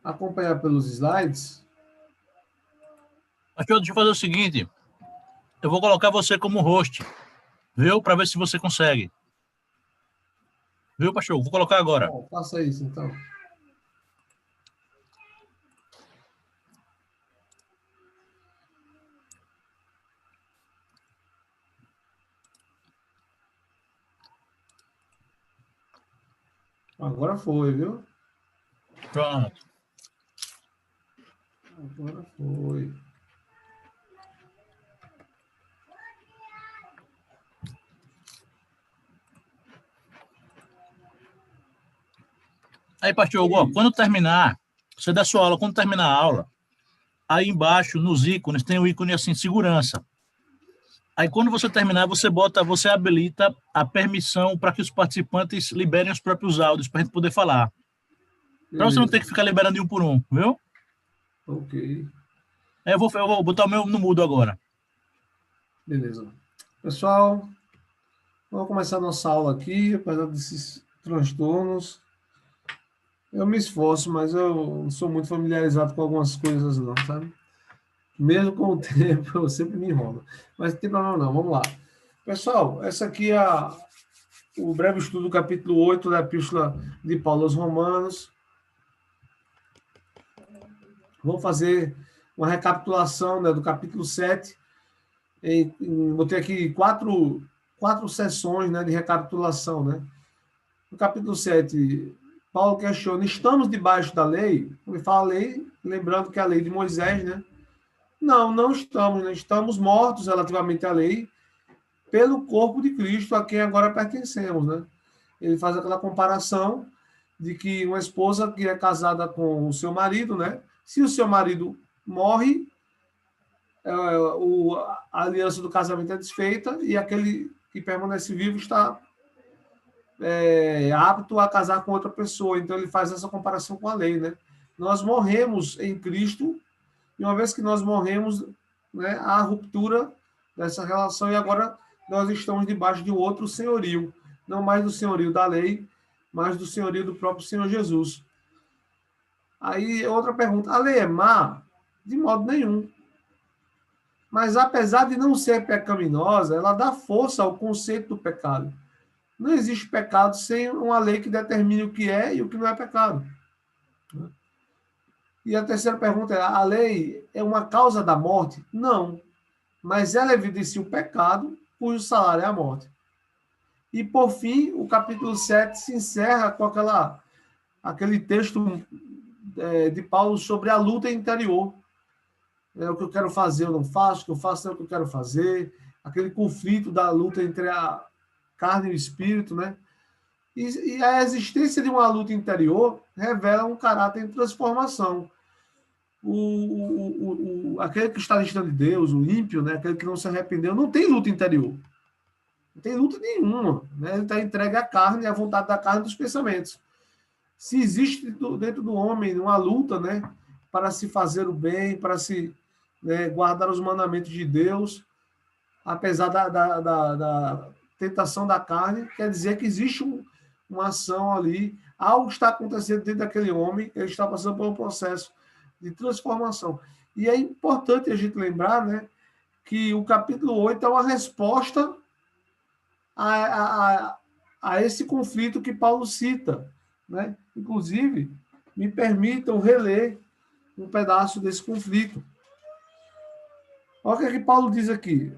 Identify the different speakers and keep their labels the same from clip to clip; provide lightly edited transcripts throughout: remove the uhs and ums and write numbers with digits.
Speaker 1: acompanhar pelos slides.
Speaker 2: Deixa eu fazer o seguinte. Eu vou colocar você como host, viu? Para ver se você consegue. Viu, Pacheco? Vou colocar agora.
Speaker 1: Bom, faça isso, então. Agora foi, viu?
Speaker 2: Pronto.
Speaker 1: Agora foi.
Speaker 2: Aí, Pastor Hugo, quando terminar, você dá sua aula, quando terminar a aula, aí embaixo, nos ícones, tem o ícone assim, segurança. Aí, quando você terminar, você habilita a permissão para que os participantes liberem os próprios áudios para a gente poder falar. Para você não ter que ficar liberando de um por um, viu?
Speaker 1: Ok.
Speaker 2: Eu vou botar o meu no mudo agora.
Speaker 1: Beleza. Pessoal, vamos começar nossa aula aqui, apesar desses transtornos. Eu me esforço, mas eu não sou muito familiarizado com algumas coisas, não, sabe? Mesmo com o tempo, eu sempre me enrolo. Mas não tem problema não, vamos lá. Pessoal, essa aqui é o breve estudo do capítulo 8 da Epístola de Paulo aos Romanos. Vamos fazer uma recapitulação, né, do capítulo 7. Botei aqui quatro sessões, né, de recapitulação. Né? No capítulo 7, Paulo questiona, estamos debaixo da lei? Ele fala lei, lembrando que é a lei de Moisés, né? Não estamos, né? Estamos mortos relativamente à lei pelo corpo de Cristo, a quem agora pertencemos, né? Ele faz aquela comparação de que uma esposa que é casada com o seu marido, né? Se o seu marido morre, a aliança do casamento é desfeita e aquele que permanece vivo está apto a casar com outra pessoa. Então, ele faz essa comparação com a lei, né? Nós morremos em Cristo e uma vez que nós morremos, né, há a ruptura dessa relação e agora nós estamos debaixo de um outro senhorio, não mais do senhorio da lei, mas do senhorio do próprio Senhor Jesus. Aí, outra pergunta, a lei é má? De modo nenhum. Mas apesar de não ser pecaminosa, ela dá força ao conceito do pecado. Não existe pecado sem uma lei que determine o que é e o que não é pecado. E a terceira pergunta é, a lei é uma causa da morte? Não. Mas ela evidencia o pecado, cujo salário é a morte. E, por fim, o capítulo 7 se encerra com aquele texto de Paulo sobre a luta interior. É o que eu quero fazer, eu não faço, o que eu faço é o que eu quero fazer. Aquele conflito da luta entre a carne e o espírito, né? E a existência de uma luta interior revela um caráter de transformação. Aquele que está distante de Deus, o ímpio, né? Aquele que não se arrependeu, não tem luta interior. Não tem luta nenhuma. Né? Ele está entregue à carne, à vontade da carne e dos pensamentos. Se existe dentro do homem uma luta, né, para se fazer o bem, para se guardar os mandamentos de Deus, apesar da tentação da carne, quer dizer que existe uma ação ali, algo está acontecendo dentro daquele homem, ele está passando por um processo de transformação. E é importante a gente lembrar, né, que o capítulo 8 é uma resposta a esse conflito que Paulo cita. Né? Inclusive, me permitam reler um pedaço desse conflito. Olha o que é que Paulo diz aqui.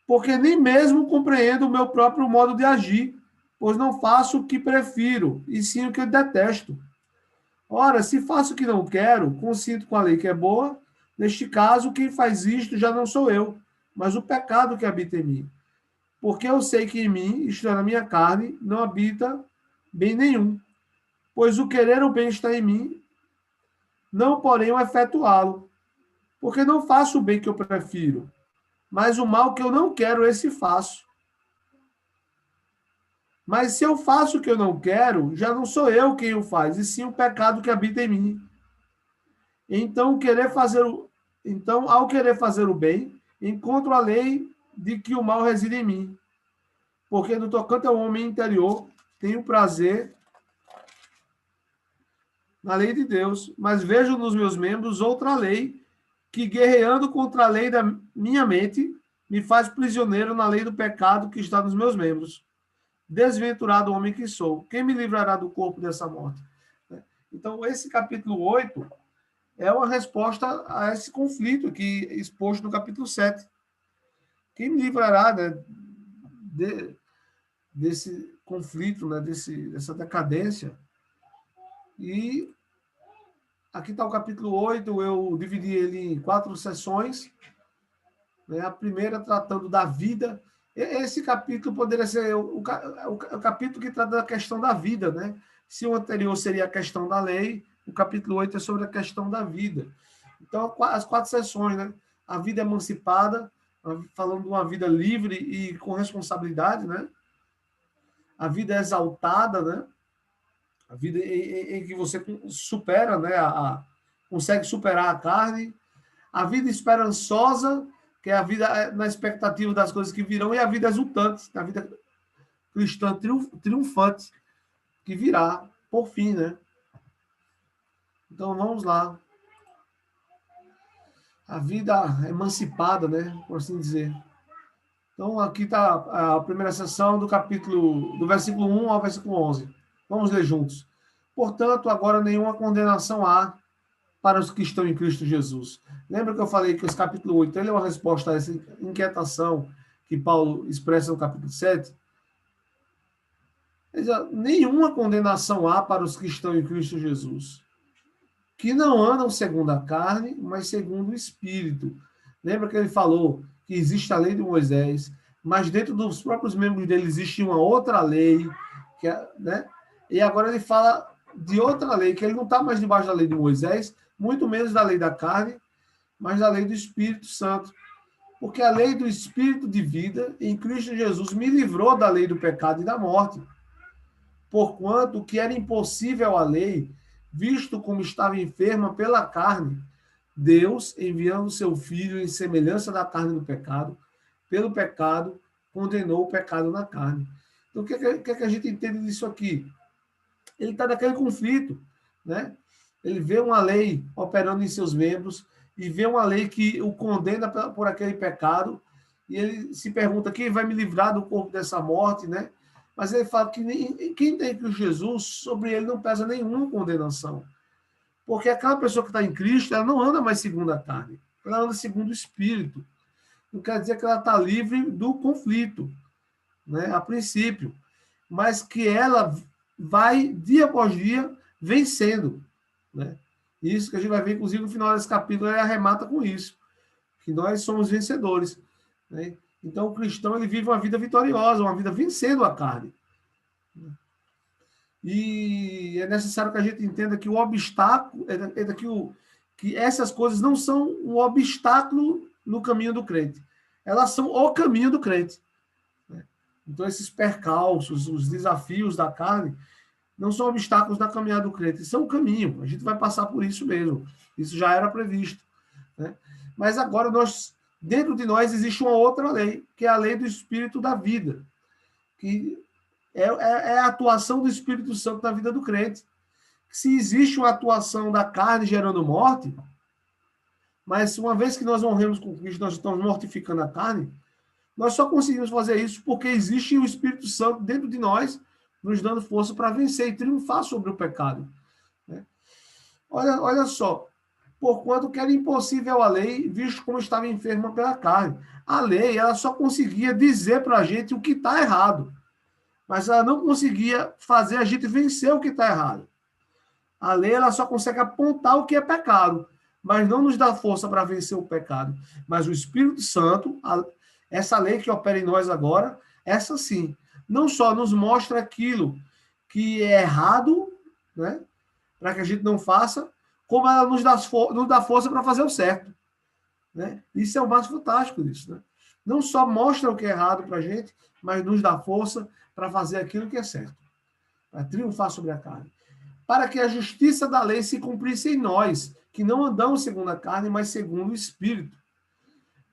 Speaker 1: Porque nem mesmo compreendo o meu próprio modo de agir, pois não faço o que prefiro, e sim o que eu detesto. Ora, se faço o que não quero, consinto com a lei que é boa, neste caso, quem faz isto já não sou eu, mas o pecado que habita em mim. Porque eu sei que em mim, isto é, na minha carne, não habita bem nenhum. Pois o querer o bem está em mim, não porém o efetuá-lo. Porque não faço o bem que eu prefiro, mas o mal que eu não quero, esse faço. Mas se eu faço o que eu não quero, já não sou eu quem o faz, e sim o pecado que habita em mim. Então, ao querer fazer o bem, encontro a lei de que o mal reside em mim. Porque no tocante ao homem interior, tenho prazer na lei de Deus, mas vejo nos meus membros outra lei que, guerreando contra a lei da minha mente, me faz prisioneiro na lei do pecado que está nos meus membros. Desventurado homem que sou, quem me livrará do corpo dessa morte? Então, esse capítulo 8 é uma resposta a esse conflito aqui exposto no capítulo 7. Quem me livrará, né, desse conflito, né, dessa decadência? E aqui está o capítulo 8, eu dividi ele em 4 sessões. Né? A primeira tratando da vida. Esse capítulo poderia ser o capítulo que trata da questão da vida, né? Se o anterior seria a questão da lei, o capítulo 8 é sobre a questão da vida. Então, as 4 sessões, né? A vida emancipada, falando de uma vida livre e com responsabilidade, né? A vida exaltada, né? A vida em que você supera, né? Consegue superar a carne. A vida esperançosa, que é a vida na expectativa das coisas que virão, e a vida exultante, a vida cristã triunfante, que virá, por fim, né? Então, vamos lá. A vida emancipada, né? Por assim dizer. Então, aqui está a primeira sessão do capítulo, do versículo 1 ao versículo 11. Vamos ler juntos. Portanto, agora nenhuma condenação há para os que estão em Cristo Jesus. Lembra que eu falei que esse capítulo 8 ele é uma resposta a essa inquietação que Paulo expressa no capítulo 7? Nenhuma condenação há para os que estão em Cristo Jesus, que não andam segundo a carne, mas segundo o Espírito. Lembra que ele falou que existe a lei de Moisés, mas dentro dos próprios membros dele existe uma outra lei, que é, né? E agora ele fala de outra lei, que ele não está mais debaixo da lei de Moisés, muito menos da lei da carne, mas da lei do Espírito Santo. Porque a lei do Espírito de vida em Cristo Jesus me livrou da lei do pecado e da morte. Porquanto o que era impossível à lei, visto como estava enferma pela carne, Deus, enviando seu Filho em semelhança da carne do pecado, pelo pecado, condenou o pecado na carne. Então, o que a gente entende disso aqui? Ele está naquele conflito, né? Ele vê uma lei operando em seus membros e vê uma lei que o condena por aquele pecado, e ele se pergunta quem vai me livrar do corpo dessa morte, né? Mas ele fala que quem tem Cristo Jesus, sobre ele não pesa nenhuma condenação. Porque aquela pessoa que está em Cristo, ela não anda mais segundo a carne, ela anda segundo o Espírito. Não quer dizer que ela está livre do conflito, né? A princípio, mas que ela vai, dia após dia, vencendo, né? Isso que a gente vai ver, inclusive, no final desse capítulo, ele arremata com isso, que nós somos vencedores, né? Então, o cristão, ele vive uma vida vitoriosa, uma vida vencendo a carne. E é necessário que a gente entenda que o obstáculo, que essas coisas não são um obstáculo no caminho do crente. Elas são o caminho do crente. Então, esses percalços, os desafios da carne, não são obstáculos na caminhada do crente, são o caminho. A gente vai passar por isso mesmo. Isso já era previsto, né? Mas agora, dentro de nós, existe uma outra lei, que é a lei do Espírito da vida, que é a atuação do Espírito Santo na vida do crente. Se existe uma atuação da carne gerando morte, mas uma vez que nós morremos com Cristo, nós estamos mortificando a carne, nós só conseguimos fazer isso porque existe o Espírito Santo dentro de nós, nos dando força para vencer e triunfar sobre o pecado, né? Olha só, porquanto que era impossível a lei, visto como estava enferma pela carne. A lei, ela só conseguia dizer para a gente o que está errado, mas ela não conseguia fazer a gente vencer o que está errado. A lei, ela só consegue apontar o que é pecado, mas não nos dá força para vencer o pecado. Mas o Espírito Santo, essa lei que opera em nós agora, essa sim, não só nos mostra aquilo que é errado, né, para que a gente não faça, como ela nos dá força para fazer o certo, né? Isso é o mais fantástico disso, né? Não só mostra o que é errado para a gente, mas nos dá força para fazer aquilo que é certo, para triunfar sobre a carne, para que a justiça da lei se cumprisse em nós, que não andamos segundo a carne, mas segundo o Espírito.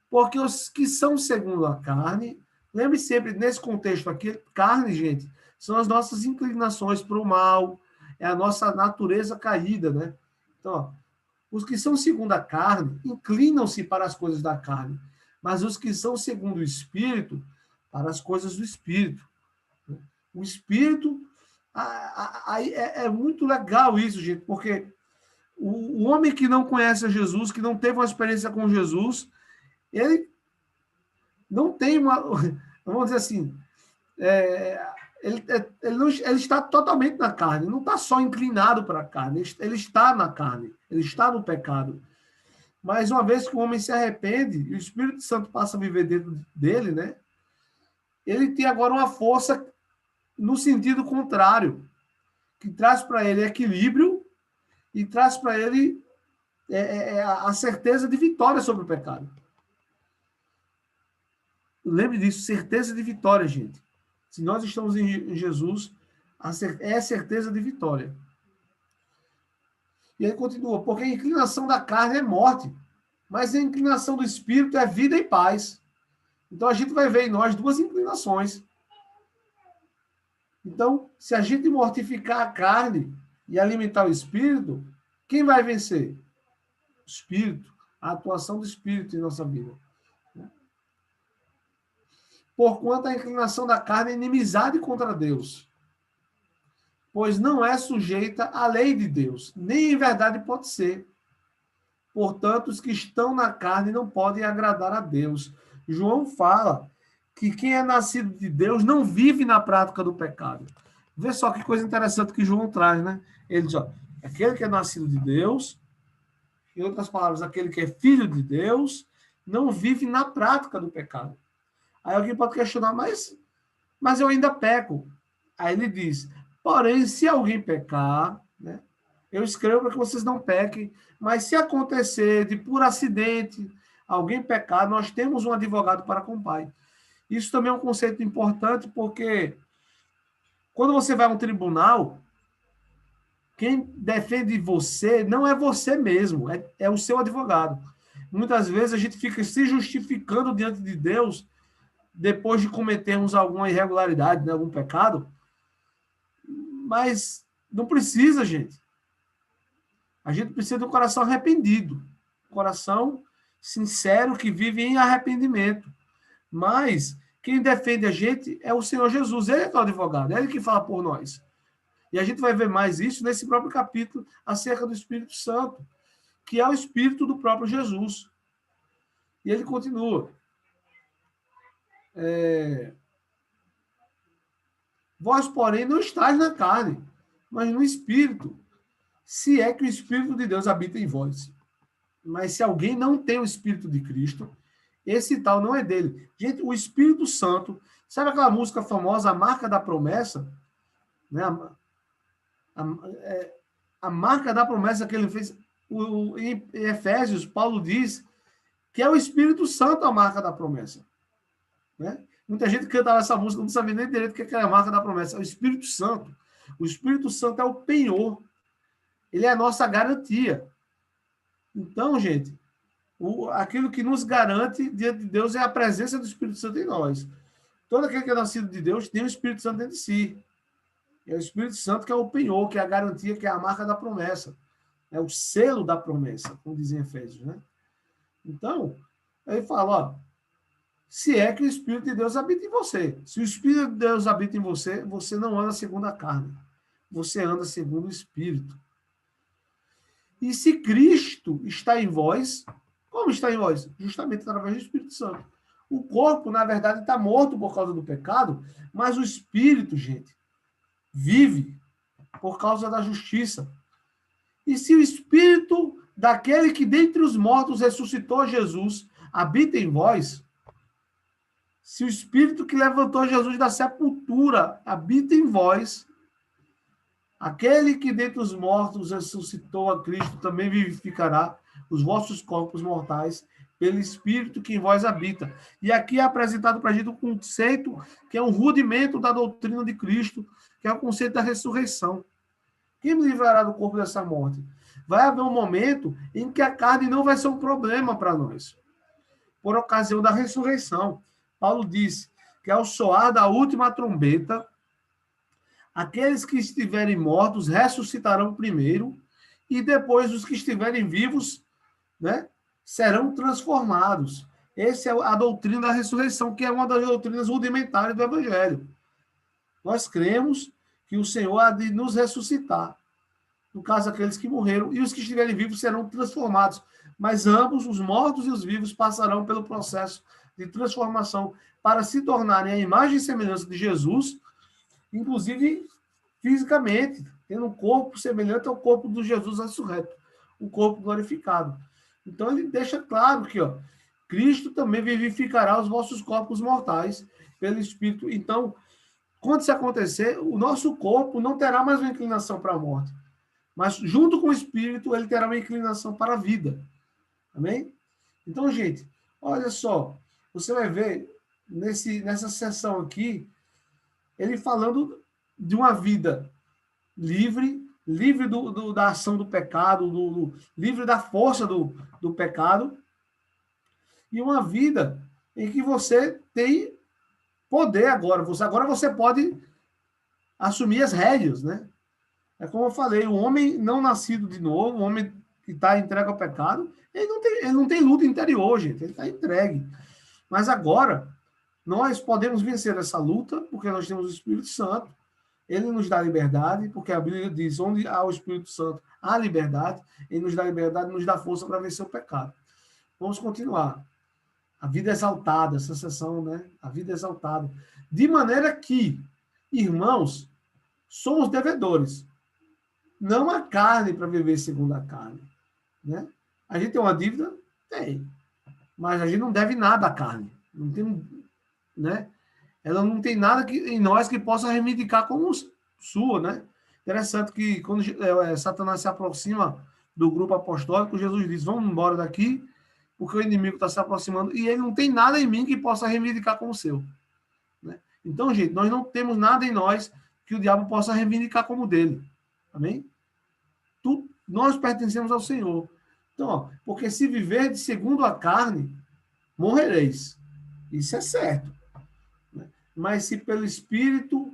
Speaker 1: Porque os que são segundo a carne, lembre sempre, nesse contexto aqui, carne, gente, são as nossas inclinações para o mal, é a nossa natureza caída, né? Então, ó, os que são segundo a carne inclinam-se para as coisas da carne, mas os que são segundo o Espírito, para as coisas do Espírito. O Espírito, é muito legal isso, gente, porque o homem que não conhece a Jesus, que não teve uma experiência com Jesus, ele não tem uma, vamos dizer assim, ele está totalmente na carne, não está só inclinado para a carne, ele está na carne, ele está no pecado. Mas uma vez que o homem se arrepende e o Espírito Santo passa a viver dentro dele, né? Ele tem agora uma força no sentido contrário, que traz para ele equilíbrio e traz para ele a certeza de vitória sobre o pecado. Lembre disso, certeza de vitória, gente. Se nós estamos em Jesus, é certeza de vitória. E aí continua, porque a inclinação da carne é morte, mas a inclinação do Espírito é vida e paz. Então a gente vai ver em nós duas inclinações. Então, se a gente mortificar a carne e alimentar o Espírito, quem vai vencer? O Espírito, a atuação do Espírito em nossa vida. Porquanto a inclinação da carne é inimizade contra Deus, pois não é sujeita à lei de Deus, nem em verdade pode ser. Portanto, os que estão na carne não podem agradar a Deus. João fala que quem é nascido de Deus não vive na prática do pecado. Vê só que coisa interessante que João traz, né? Ele diz, ó, aquele que é nascido de Deus, em outras palavras, aquele que é filho de Deus, não vive na prática do pecado. Aí alguém pode questionar, mas eu ainda peco. Aí ele diz, porém, se alguém pecar, né, eu escrevo para que vocês não pequem, mas se acontecer de por acidente alguém pecar, nós temos um advogado para com o Pai. Isso também é um conceito importante, porque quando você vai a um tribunal, quem defende você não é você mesmo, é o seu advogado. Muitas vezes a gente fica se justificando diante de Deus depois de cometermos alguma irregularidade, né, algum pecado, mas não precisa, gente. A gente precisa de um coração arrependido, um coração sincero que vive em arrependimento. Mas quem defende a gente é o Senhor Jesus, ele é o advogado, é ele que fala por nós. E a gente vai ver mais isso nesse próprio capítulo acerca do Espírito Santo, que é o Espírito do próprio Jesus. E ele continua. Vós, porém, não estáis na carne, mas no Espírito, se é que o Espírito de Deus habita em vós. Mas se alguém não tem o Espírito de Cristo, esse tal não é dele. Gente, o Espírito Santo, sabe aquela música famosa, A Marca da Promessa? Né? A marca da promessa que ele fez, em Efésios, Paulo diz que é o Espírito Santo a marca da promessa. Né? Muita gente cantava essa música, não sabia nem direito o que é a marca da promessa. É o Espírito Santo. O Espírito Santo é o penhor. Ele é a nossa garantia. Então, gente, aquilo que nos garante diante de Deus é a presença do Espírito Santo em nós. Todo aquele que é nascido de Deus tem o Espírito Santo dentro de si. É o Espírito Santo que é o penhor, que é a garantia, que é a marca da promessa. É o selo da promessa, como dizem Efésios, né? Então, ele fala, ó, se é que o Espírito de Deus habita em você. Se o Espírito de Deus habita em você, você não anda segundo a carne. Você anda segundo o Espírito. E se Cristo está em vós, como está em vós? Justamente através do Espírito Santo. O corpo, na verdade, está morto por causa do pecado, mas o Espírito, gente, vive por causa da justiça. E se o Espírito daquele que dentre os mortos ressuscitou Jesus habita em vós, se o Espírito que levantou Jesus da sepultura habita em vós, aquele que dentre os mortos ressuscitou a Cristo também vivificará os vossos corpos mortais pelo Espírito que em vós habita. E aqui é apresentado para a gente um conceito que é um rudimento da doutrina de Cristo, que é o conceito da ressurreição. Quem me livrará do corpo dessa morte? Vai haver um momento em que a carne não vai ser um problema para nós. Por ocasião da ressurreição. Paulo diz que ao soar da última trombeta, Aqueles que estiverem mortos ressuscitarão primeiro, e depois os que estiverem vivos, né, serão transformados. Essa é a doutrina da ressurreição, que é uma das doutrinas rudimentares do Evangelho. Nós cremos que o Senhor há de nos ressuscitar. No caso, aqueles que morreram, e os que estiverem vivos serão transformados. Mas ambos, os mortos e os vivos, passarão pelo processo de transformação para se tornarem a imagem e semelhança de Jesus, inclusive fisicamente, tendo um corpo semelhante ao corpo do Jesus ressurreto, um corpo glorificado. Então, ele deixa claro que, ó, Cristo também vivificará os vossos corpos mortais pelo Espírito. Então, quando isso acontecer, o nosso corpo não terá mais uma inclinação para a morte, mas junto com o Espírito, ele terá uma inclinação para a vida. Amém? Então, gente, olha só, você vai ver nessa sessão aqui, ele falando de uma vida livre da ação do pecado, livre da força do pecado, e uma vida em que você tem poder agora. Agora você pode assumir as rédeas, né? É como eu falei, o homem não nascido de novo, o homem que está entregue ao pecado, ele não tem luta interior, gente, ele está entregue. Mas agora, nós podemos vencer essa luta, porque nós temos o Espírito Santo, ele nos dá liberdade, porque a Bíblia diz, onde há o Espírito Santo, há liberdade, ele nos dá liberdade, nos dá força para vencer o pecado. Vamos continuar. A vida exaltada, essa sessão, né? A vida exaltada. De maneira que, irmãos, somos devedores. Não há carne para viver segundo a carne. Né? A gente tem uma dívida? Tem. Mas a gente não deve nada à carne. Não tem, né? Ela não tem nada em nós que possa reivindicar como sua, né? Interessante que quando Satanás se aproxima do grupo apostólico, Jesus diz, vamos embora daqui, porque o inimigo está se aproximando, e ele não tem nada em mim que possa reivindicar como seu. Né? Então, gente, nós não temos nada em nós que o diabo possa reivindicar como dele. Amém? Nós pertencemos ao Senhor. Então, ó, porque se viver de segundo a carne, morrereis. Isso é certo. Né? Mas se pelo Espírito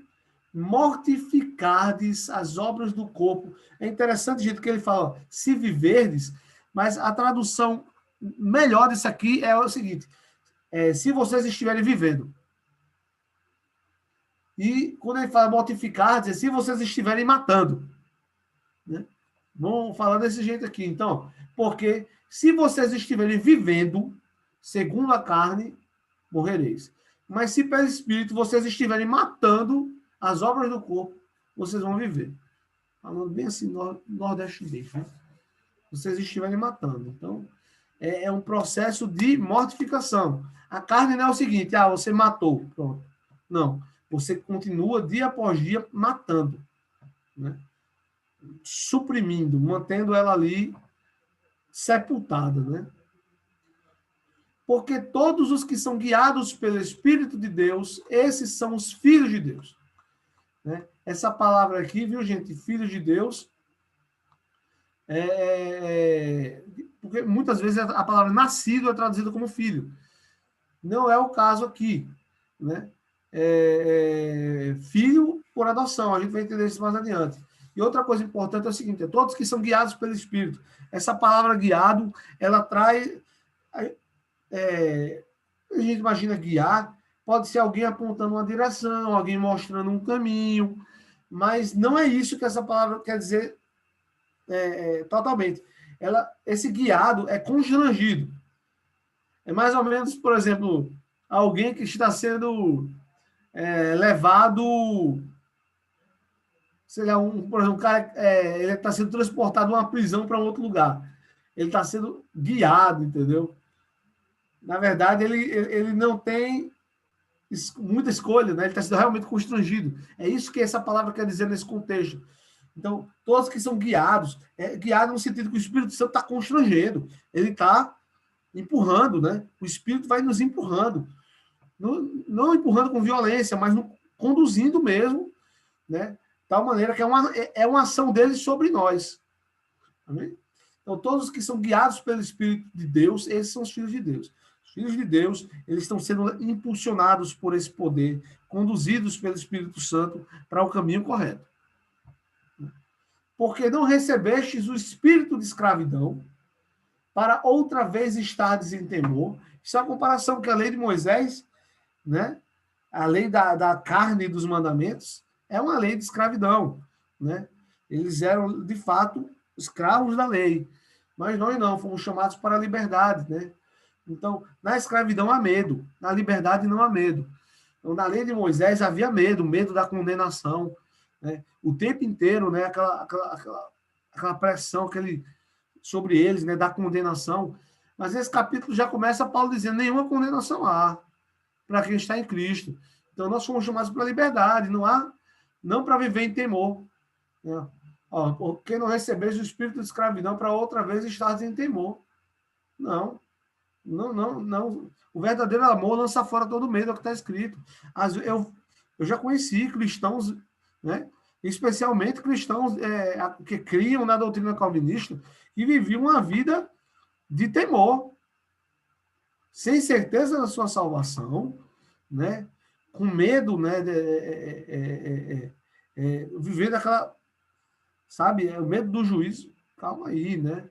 Speaker 1: mortificardes as obras do corpo. É interessante, gente, que ele fala, ó, se viverdes, mas a tradução melhor disso aqui é o seguinte, se vocês estiverem vivendo. E quando ele fala mortificar, diz, se vocês estiverem matando. Né? Vamos falar desse jeito aqui, então. Porque se vocês estiverem vivendo, segundo a carne, morrereis. Mas se pelo Espírito vocês estiverem matando as obras do corpo, vocês vão viver. Falando bem assim, nordestinês. Né? Vocês estiverem matando. Então, é um processo de mortificação. A carne não é o seguinte, você matou, pronto. Não, você continua dia após dia matando, né? Suprimindo, mantendo ela ali sepultada, né? Porque todos os que são guiados pelo Espírito de Deus, esses são os filhos de Deus. Né? Essa palavra aqui, viu, gente? Filhos de Deus, porque muitas vezes a palavra nascido é traduzida como filho. Não é o caso aqui, né? Filho por adoção, a gente vai entender isso mais adiante. E outra coisa importante é o seguinte, todos que são guiados pelo Espírito. Essa palavra guiado, ela traz... a gente imagina guiar, pode ser alguém apontando uma direção, alguém mostrando um caminho, mas não é isso que essa palavra quer dizer totalmente. Esse guiado é constrangido. É mais ou menos, por exemplo, alguém que está sendo levado, sei lá, por exemplo, um cara ele está sendo transportado de uma prisão para um outro lugar. Ele está sendo guiado, entendeu? Na verdade, ele não tem muita escolha, né? Ele está sendo realmente constrangido. É isso que essa palavra quer dizer nesse contexto. Então, todos que são guiados, guiado no sentido que o Espírito Santo está constrangendo, ele está empurrando, né? O Espírito vai nos empurrando. Não empurrando com violência, mas conduzindo mesmo, né? De tal maneira que é uma ação dele sobre nós. Amém? Então, todos que são guiados pelo Espírito de Deus, esses são os filhos de Deus. Os filhos de Deus, eles estão sendo impulsionados por esse poder, conduzidos pelo Espírito Santo para o caminho correto. Porque não recebestes o espírito de escravidão, para outra vez estardes em temor. Isso é uma comparação que a lei de Moisés, né? A lei da carne e dos mandamentos, é uma lei de escravidão, né? Eles eram, de fato, escravos da lei. Mas nós não, fomos chamados para a liberdade, né? Então, na escravidão há medo, na liberdade não há medo. Então, na lei de Moisés havia medo, medo da condenação, né? O tempo inteiro, né? Aquela pressão sobre eles, né? Da condenação. Mas esse capítulo já começa Paulo dizendo: nenhuma condenação há para quem está em Cristo. Então, nós fomos chamados para a liberdade, não para viver em temor, né? Porque não recebeis o espírito de escravidão para outra vez estar em temor. Não. O verdadeiro amor lança fora todo medo, é o que está escrito. Eu já conheci cristãos, né? Especialmente cristãos que criam na doutrina calvinista e viviam uma vida de temor, sem certeza da sua salvação, né? Com medo, né? Vivendo aquela, sabe, o medo do juízo. Calma aí, né?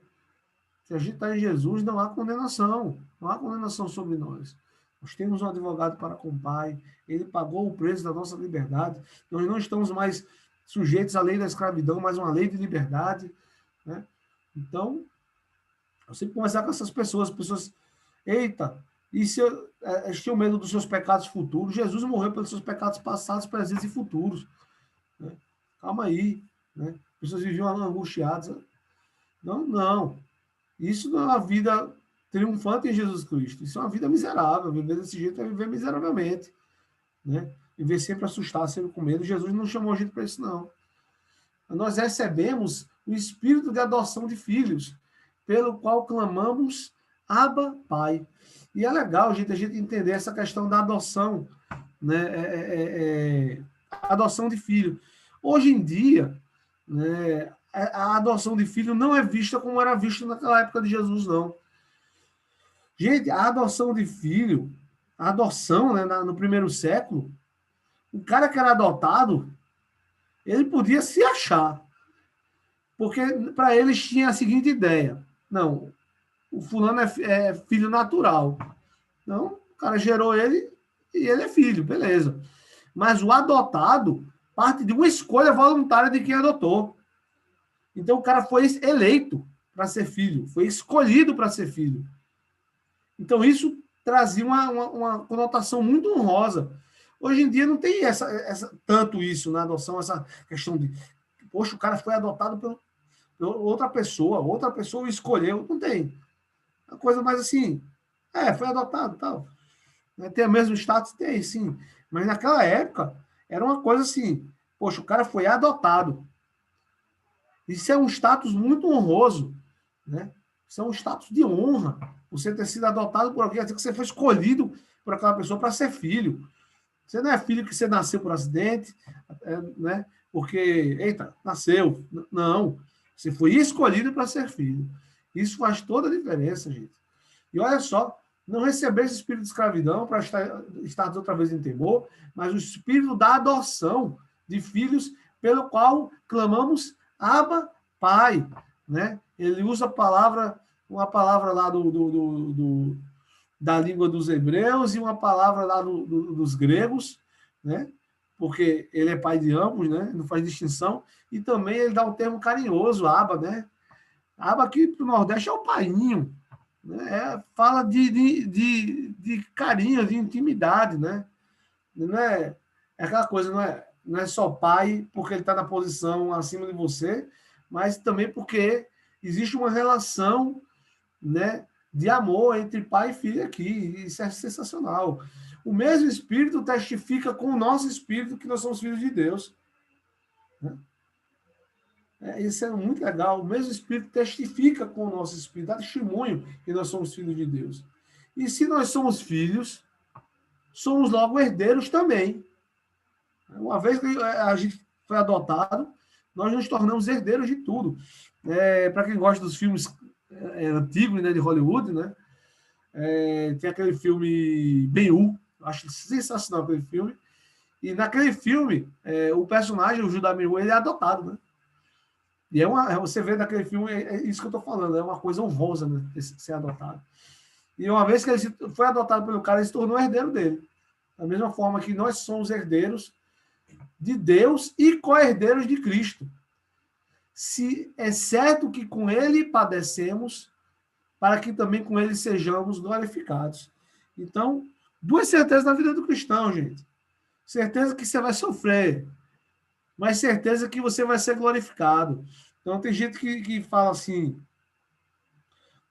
Speaker 1: Se a gente está em Jesus, não há condenação. Não há condenação sobre nós. Nós temos um advogado para com o Pai. Ele pagou o preço da nossa liberdade. Nós não estamos mais sujeitos à lei da escravidão, mas uma lei de liberdade, né? Então, eu sempre conversar com essas pessoas, eita, e se eles tinham medo dos seus pecados futuros? Jesus morreu pelos seus pecados passados, presentes e futuros, né? Calma aí, né? As pessoas viviam angustiadas. Não. Isso não é uma vida triunfante em Jesus Cristo. Isso é uma vida miserável. Viver desse jeito é viver miseravelmente, né? Viver sempre assustado, sempre com medo. Jesus não chamou a gente para isso, não. Nós recebemos o espírito de adoção de filhos, pelo qual clamamos, Abba, Pai. E é legal, gente, a gente entender essa questão da adoção, né? Adoção de filho. Hoje em dia, né, a adoção de filho não é vista como era vista naquela época de Jesus, não. Gente, a adoção de filho, a adoção, né, no primeiro século, o cara que era adotado, ele podia se achar. Porque para eles tinha a seguinte ideia: não, o fulano é filho natural. Então, o cara gerou ele e ele é filho, beleza. Mas o adotado parte de uma escolha voluntária de quem adotou. Então, o cara foi eleito para ser filho, foi escolhido para ser filho. Então, isso trazia uma conotação muito honrosa. Hoje em dia não tem tanto isso na adoção, essa questão de, poxa, o cara foi adotado por outra pessoa o escolheu. Não tem. A coisa mais assim, foi adotado, tal. Tem o mesmo status? Tem, sim. Mas naquela época, era uma coisa assim, poxa, o cara foi adotado. Isso é um status muito honroso, né? Isso é um status de honra. Você ter sido adotado por alguém, quer dizer que você foi escolhido por aquela pessoa para ser filho. Você não é filho que você nasceu por acidente, né? Porque, eita, nasceu. Não. Você foi escolhido para ser filho. Isso faz toda a diferença, gente. E olha só, não receber esse espírito de escravidão para estar outra vez em temor, mas o espírito da adoção de filhos, pelo qual clamamos Abba, Pai, né? Ele usa uma palavra lá da língua dos hebreus e uma palavra lá dos gregos, né? Porque ele é pai de ambos, né? Não faz distinção. E também ele dá um termo carinhoso, Abba, né? Abba aqui para o Nordeste é o paiinho, né? Fala de carinho, de intimidade, né? Não é aquela coisa, não é só pai porque ele está na posição acima de você, mas também porque existe uma relação, né, de amor entre pai e filho aqui. Isso é sensacional. O mesmo Espírito testifica com o nosso Espírito que nós somos filhos de Deus, né? Isso é muito legal. O mesmo Espírito testifica com o nosso Espírito, dá testemunho que nós somos filhos de Deus. E se nós somos filhos, somos logo herdeiros também. Uma vez que a gente foi adotado, nós nos tornamos herdeiros de tudo. Para quem gosta dos filmes antigos, né, de Hollywood, né, Tem aquele filme Ben-Hur, acho sensacional aquele filme. E naquele filme, o personagem, o Judah Ben-Hur, ele é adotado, né? E você vê naquele filme, é isso que eu tô falando, é uma coisa honrosa, né? Ser adotado. E uma vez que ele foi adotado pelo cara, ele se tornou herdeiro dele. Da mesma forma que nós somos herdeiros de Deus e co-herdeiros de Cristo. Se é certo que com ele padecemos, para que também com ele sejamos glorificados. Então, duas certezas na vida do cristão, gente. Certeza que você vai sofrer, mas certeza que você vai ser glorificado. Então, tem gente que fala assim,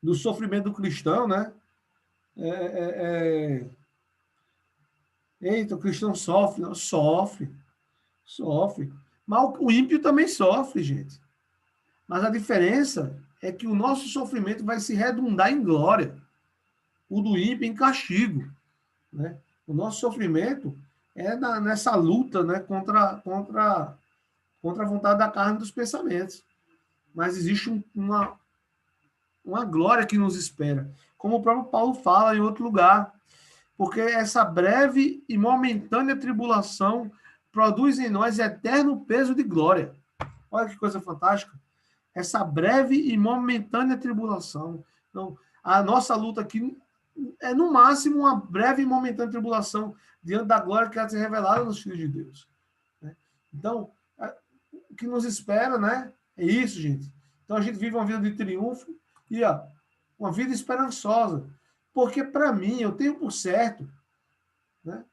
Speaker 1: do sofrimento do cristão, né? Eita, o cristão sofre. Não, sofre. Mas o ímpio também sofre, gente. Mas a diferença é que o nosso sofrimento vai se redundar em glória. O do ímpio em castigo. Né? O nosso sofrimento é nessa luta, né, contra a vontade da carne e dos pensamentos. Mas existe uma glória que nos espera. Como o próprio Paulo fala em outro lugar. Porque essa breve e momentânea tribulação produz em nós eterno peso de glória. Olha que coisa fantástica. Essa breve e momentânea tribulação. Então, a nossa luta aqui é, no máximo, uma breve e momentânea tribulação diante da glória que vai ser revelada nos filhos de Deus. Então, o que nos espera, né? É isso, gente. Então, a gente vive uma vida de triunfo e uma vida esperançosa. Porque, para mim, eu tenho por certo, né,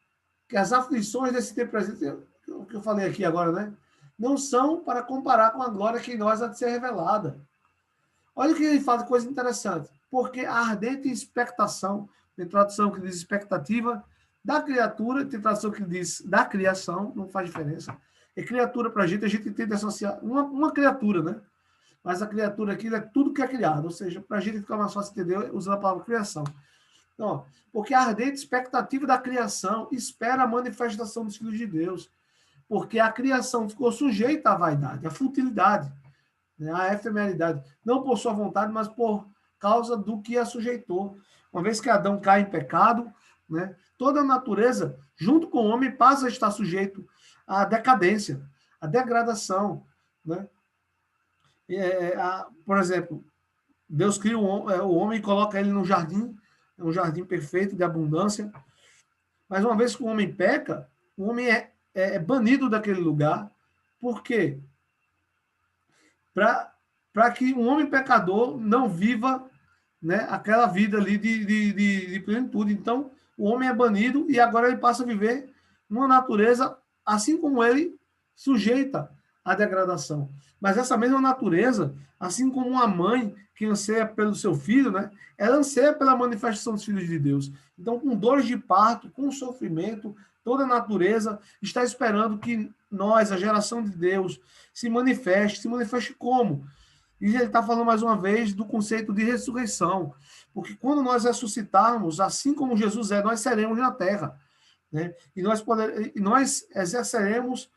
Speaker 1: que as aflições desse tempo presente, o que eu falei aqui agora, né, não são para comparar com a glória que em nós há de ser revelada. Olha o que ele fala, coisa interessante. Porque a ardente expectação, tem tradução que diz expectativa da criatura, tem tradução que diz da criação, não faz diferença. É criatura para a gente tenta associar uma criatura, né? Mas a criatura aqui é tudo que é criado, ou seja, para a gente ficar mais fácil entender, usando a palavra criação. Então, porque a ardente expectativa da criação espera a manifestação dos filhos de Deus. Porque a criação ficou sujeita à vaidade, à futilidade, né, à efemeridade. Não por sua vontade, mas por causa do que a sujeitou. Uma vez que Adão cai em pecado, né, toda a natureza, junto com o homem, passa a estar sujeito à decadência, à degradação. Né? Por exemplo, Deus cria o homem e coloca ele no jardim, um jardim perfeito de abundância. Mas uma vez que o homem peca, o homem é banido daquele lugar. Por quê? Para que um homem pecador não viva, né, aquela vida ali de plenitude. Então, o homem é banido e agora ele passa a viver numa natureza, assim como ele, sujeita à degradação. Mas essa mesma natureza, assim como uma mãe que anseia pelo seu filho, né, ela anseia pela manifestação dos filhos de Deus. Então, com dores de parto, com sofrimento, toda a natureza está esperando que nós, a geração de Deus, se manifeste como? E ele está falando mais uma vez do conceito de ressurreição. Porque quando nós ressuscitarmos, assim como Jesus é, nós seremos na terra. Né? E nós exerceremos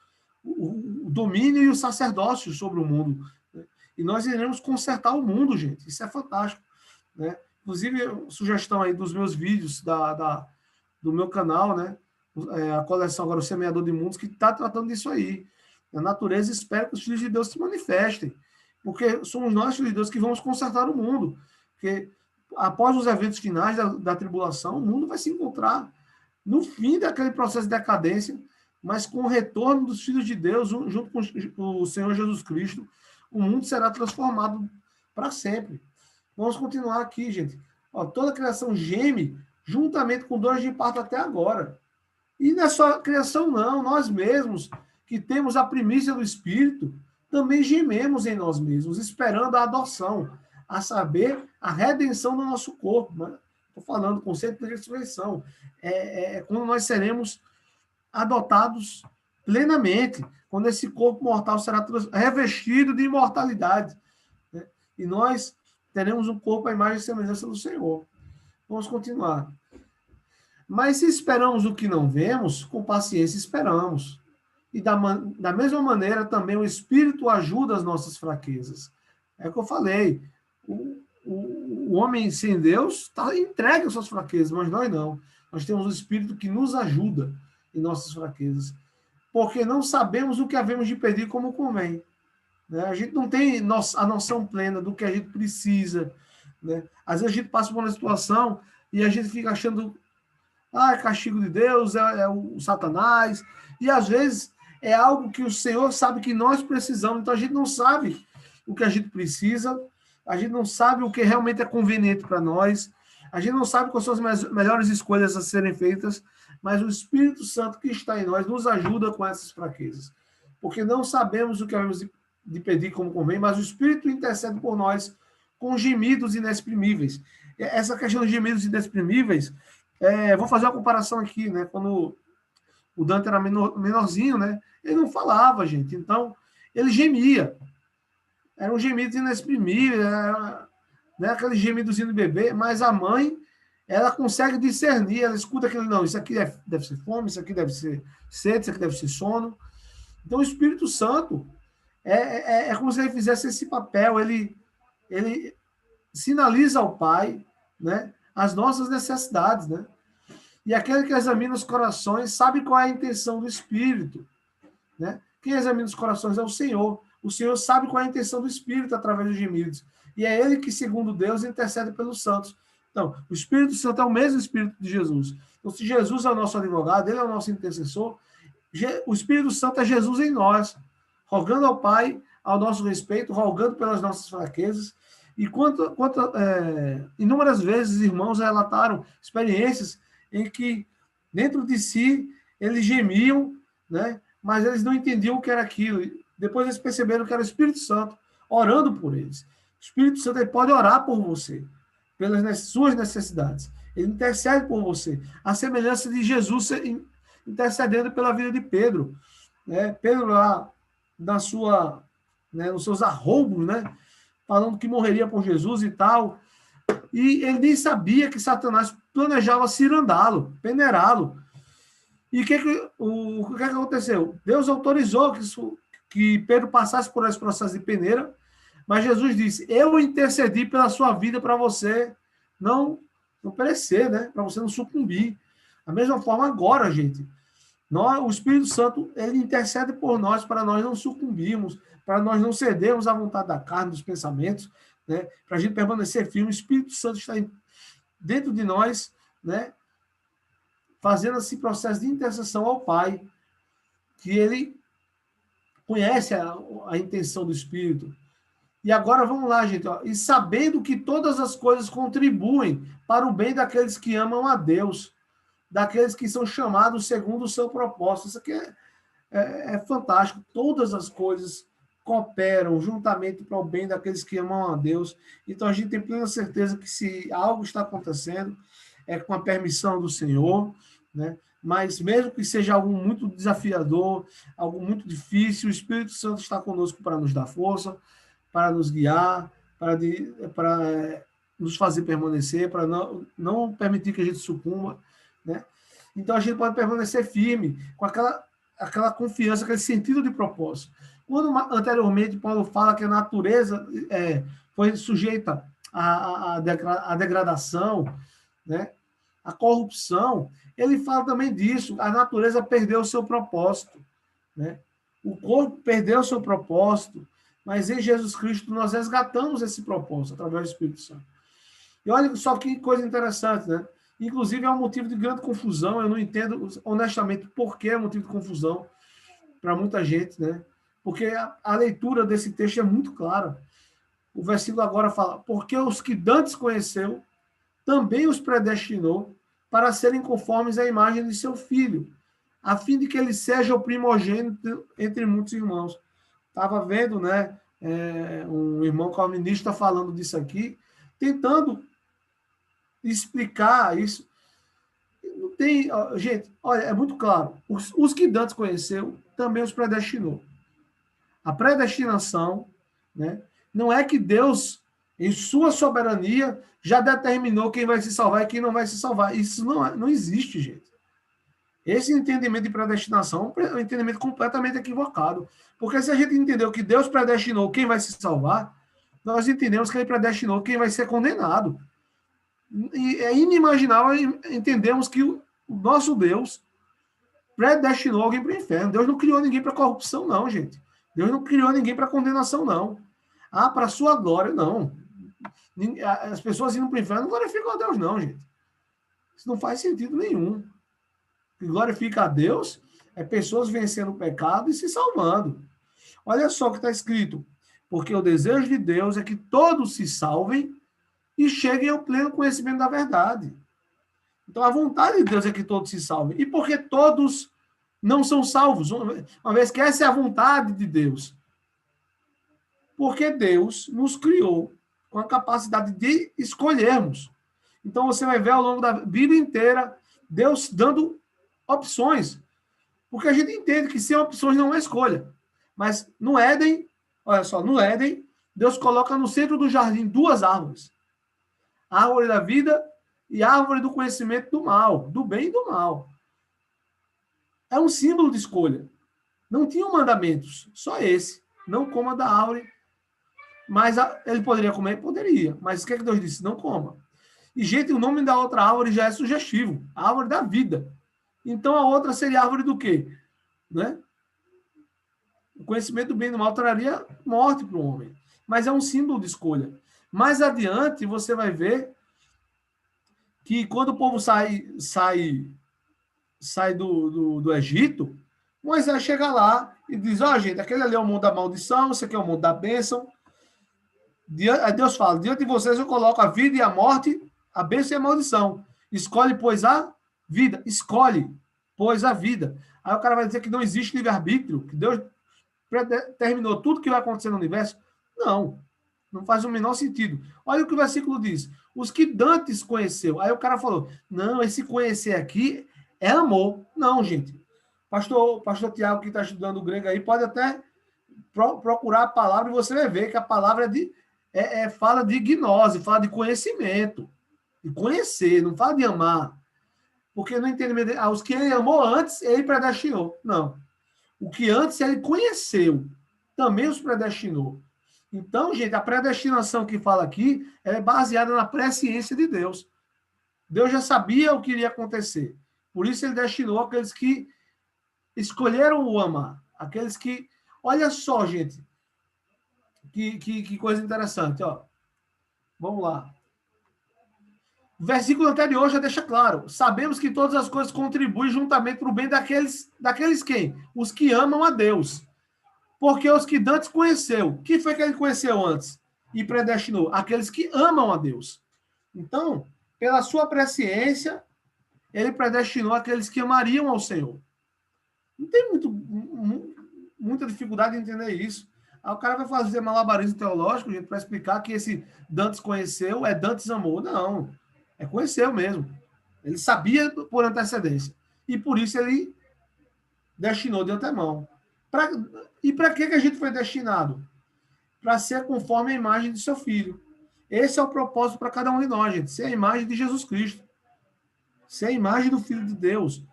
Speaker 1: o domínio e o sacerdócio sobre o mundo. Né? E nós iremos consertar o mundo, gente. Isso é fantástico. Né? Inclusive, sugestão aí dos meus vídeos, do meu canal, né? A coleção agora, o Semeador de Mundos, que está tratando disso aí. A natureza espera que os filhos de Deus se manifestem. Porque somos nós, filhos de Deus, que vamos consertar o mundo. Porque após os eventos finais da tribulação, o mundo vai se encontrar no fim daquele processo de decadência, mas com o retorno dos filhos de Deus, junto com o Senhor Jesus Cristo, o mundo será transformado para sempre. Vamos continuar aqui, gente. Toda a criação geme juntamente com dores de parto até agora. E não é só a criação, não. Nós mesmos, que temos a primícia do Espírito, também gememos em nós mesmos, esperando a adoção, a saber, a redenção do nosso corpo. Estou falando do conceito de ressurreição. Quando nós seremos adotados plenamente, quando esse corpo mortal será revestido de imortalidade. Né? E nós teremos um corpo à imagem e semelhança do Senhor. Vamos continuar. Mas se esperamos o que não vemos, com paciência esperamos. E da mesma maneira, também o Espírito ajuda as nossas fraquezas. É o que eu falei. o homem sem Deus está entregue às suas fraquezas, mas nós não. Nós temos um Espírito que nos ajuda em nossas fraquezas, porque não sabemos o que havemos de pedir como convém. Né? A gente não tem a noção plena do que a gente precisa. Né? Às vezes a gente passa por uma situação e a gente fica achando é castigo de Deus, é o Satanás, e às vezes é algo que o Senhor sabe que nós precisamos, então a gente não sabe o que a gente precisa, a gente não sabe o que realmente é conveniente para nós, a gente não sabe quais são as melhores escolhas a serem feitas, mas o Espírito Santo que está em nós nos ajuda com essas fraquezas, porque não sabemos o que havemos de pedir como convém, mas o Espírito intercede por nós com gemidos inexprimíveis. Essa questão de gemidos inexprimíveis, vou fazer uma comparação aqui, né? Quando o Dante era menorzinho, né? Ele não falava, gente. Então, ele gemia. Eram gemidos inexprimíveis, né? Aquele gemidozinho de bebê, mas a mãe, ela consegue discernir, ela escuta aquilo, não, isso aqui deve ser fome, isso aqui deve ser sede, isso aqui deve ser sono. Então, o Espírito Santo é como se ele fizesse esse papel, ele sinaliza ao Pai, né, as nossas necessidades, né? E aquele que examina os corações sabe qual é a intenção do Espírito, né? Quem examina os corações é o Senhor. O Senhor sabe qual é a intenção do Espírito através dos gemidos. E é ele que, segundo Deus, intercede pelos santos. Então, o Espírito Santo é o mesmo Espírito de Jesus. Então, se Jesus é o nosso advogado, ele é o nosso intercessor, o Espírito Santo é Jesus em nós, rogando ao Pai ao nosso respeito, rogando pelas nossas fraquezas. E inúmeras vezes irmãos relataram experiências em que, dentro de si, eles gemiam, né? Mas eles não entendiam o que era aquilo. Depois eles perceberam que era o Espírito Santo orando por eles. O Espírito Santo ele pode orar por você, pelas suas necessidades. Ele intercede por você. A semelhança de Jesus intercedendo pela vida de Pedro. Né? Pedro lá, nos seus arroubos, né? Falando que morreria por Jesus e tal. E ele nem sabia que Satanás planejava cirandá-lo, peneirá-lo. E o que aconteceu? Deus autorizou que Pedro passasse por esse processo de peneira, mas Jesus disse, eu intercedi pela sua vida para você não perecer, né? Para você não sucumbir. Da mesma forma agora, gente, o Espírito Santo, ele intercede por nós para nós não sucumbirmos, para nós não cedermos à vontade da carne, dos pensamentos, né? Para a gente permanecer firme. O Espírito Santo está dentro de nós, né? Fazendo esse processo de intercessão ao Pai, que ele conhece a intenção do Espírito. E agora vamos lá, gente. E sabendo que todas as coisas contribuem para o bem daqueles que amam a Deus, daqueles que são chamados segundo o seu propósito. Isso aqui é fantástico. Todas as coisas cooperam juntamente para o bem daqueles que amam a Deus. Então a gente tem plena certeza que se algo está acontecendo, é com a permissão do Senhor, né? Mas mesmo que seja algo muito desafiador, algo muito difícil, o Espírito Santo está conosco para nos dar força, para nos guiar, para nos fazer permanecer, para não permitir que a gente sucumba, né? Então a gente pode permanecer firme, com aquela confiança, aquele sentido de propósito. Quando anteriormente Paulo fala que a natureza foi sujeita à degradação, né? A corrupção, ele fala também disso, a natureza perdeu o seu propósito, né? O corpo perdeu o seu propósito, mas em Jesus Cristo nós resgatamos esse propósito através do Espírito Santo. E olha só que coisa interessante, né? Inclusive é um motivo de grande confusão, eu não entendo honestamente por que é motivo de confusão para muita gente, né? Porque a leitura desse texto é muito clara. O versículo agora fala, porque os que dantes conheceu, também os predestinou para serem conformes à imagem de seu filho, a fim de que ele seja o primogênito entre muitos irmãos. Estava vendo, né, um irmão calvinista falando disso aqui, tentando explicar isso. Não tem, gente, olha, é muito claro. Os que dantes conheceu, também os predestinou. A predestinação, né, não é que Deus, em sua soberania, já determinou quem vai se salvar e quem não vai se salvar. Isso não existe, gente. Esse entendimento de predestinação é um entendimento completamente equivocado. Porque se a gente entendeu que Deus predestinou quem vai se salvar, nós entendemos que ele predestinou quem vai ser condenado. E é inimaginável entendermos que o nosso Deus predestinou alguém para o inferno. Deus não criou ninguém para corrupção, não, gente. Deus não criou ninguém para condenação, não. Ah, para a sua glória, não. As pessoas indo para o inferno não glorificam a Deus, não, gente. Isso não faz sentido nenhum. O que glorifica a Deus é pessoas vencendo o pecado e se salvando. Olha só o que está escrito. Porque o desejo de Deus é que todos se salvem e cheguem ao pleno conhecimento da verdade. Então, a vontade de Deus é que todos se salvem. E por que todos não são salvos? Uma vez que essa é a vontade de Deus. Porque Deus nos criou com a capacidade de escolhermos. Então, você vai ver ao longo da Bíblia inteira Deus dando opções. Porque a gente entende que sem opções não é escolha. Mas no Éden, olha só, no Éden, Deus coloca no centro do jardim 2 árvores. A árvore da vida e a árvore do conhecimento do mal, do bem e do mal. É um símbolo de escolha. Não tinham mandamentos, só esse. Não coma da árvore. Mas ele poderia comer? Poderia. Mas o que é que Deus disse? Não coma. E, gente, o nome da outra árvore já é sugestivo. A árvore da vida. Então, a outra seria a árvore do quê? Né? O conhecimento do bem e do mal traria morte para o homem. Mas é um símbolo de escolha. Mais adiante, você vai ver que quando o povo sai do Egito, Moisés chega lá e diz, gente, aquele ali é o mundo da maldição, esse aqui é o mundo da bênção. Aí Deus fala, diante de vocês eu coloco a vida e a morte, a bênção e a maldição. Escolhe, pois, a vida. Escolhe, pois, a vida. Aí o cara vai dizer que não existe livre-arbítrio, que Deus terminou tudo que vai acontecer no universo. Não faz o menor sentido. Olha o que o versículo diz. Os que dantes conheceu. Aí o cara falou, não, esse conhecer aqui é amor. Não, gente. Pastor Tiago, que está estudando o grego aí, pode até procurar a palavra e você vai ver que a palavra fala de gnose, fala de conhecimento. De conhecer, não fala de amar. Porque no entendimento os que ele amou antes, ele predestinou. Não. O que antes ele conheceu, também os predestinou. Então, gente, a predestinação que fala aqui é baseada na presciência de Deus. Deus já sabia o que iria acontecer. Por isso ele destinou aqueles que escolheram o amar. Aqueles que... Olha só, gente. Que coisa interessante, ó. Vamos lá. O versículo anterior já deixa claro. Sabemos que todas as coisas contribuem juntamente para o bem daqueles quem? Os que amam a Deus. Porque os que dantes conheceu. Quem foi que ele conheceu antes? E predestinou? Aqueles que amam a Deus. Então, pela sua presciência, ele predestinou aqueles que amariam ao Senhor. Não tem muita dificuldade em entender isso. Aí o cara vai fazer malabarismo teológico, gente, para explicar que esse Dantes conheceu é Dantes amou. Não. É conheceu mesmo. Ele sabia por antecedência. E por isso ele destinou de antemão. E para que a gente foi destinado? Para ser conforme a imagem de seu filho. Esse é o propósito para cada um de nós, gente. Ser a imagem de Jesus Cristo. Ser a imagem do Filho de Deus.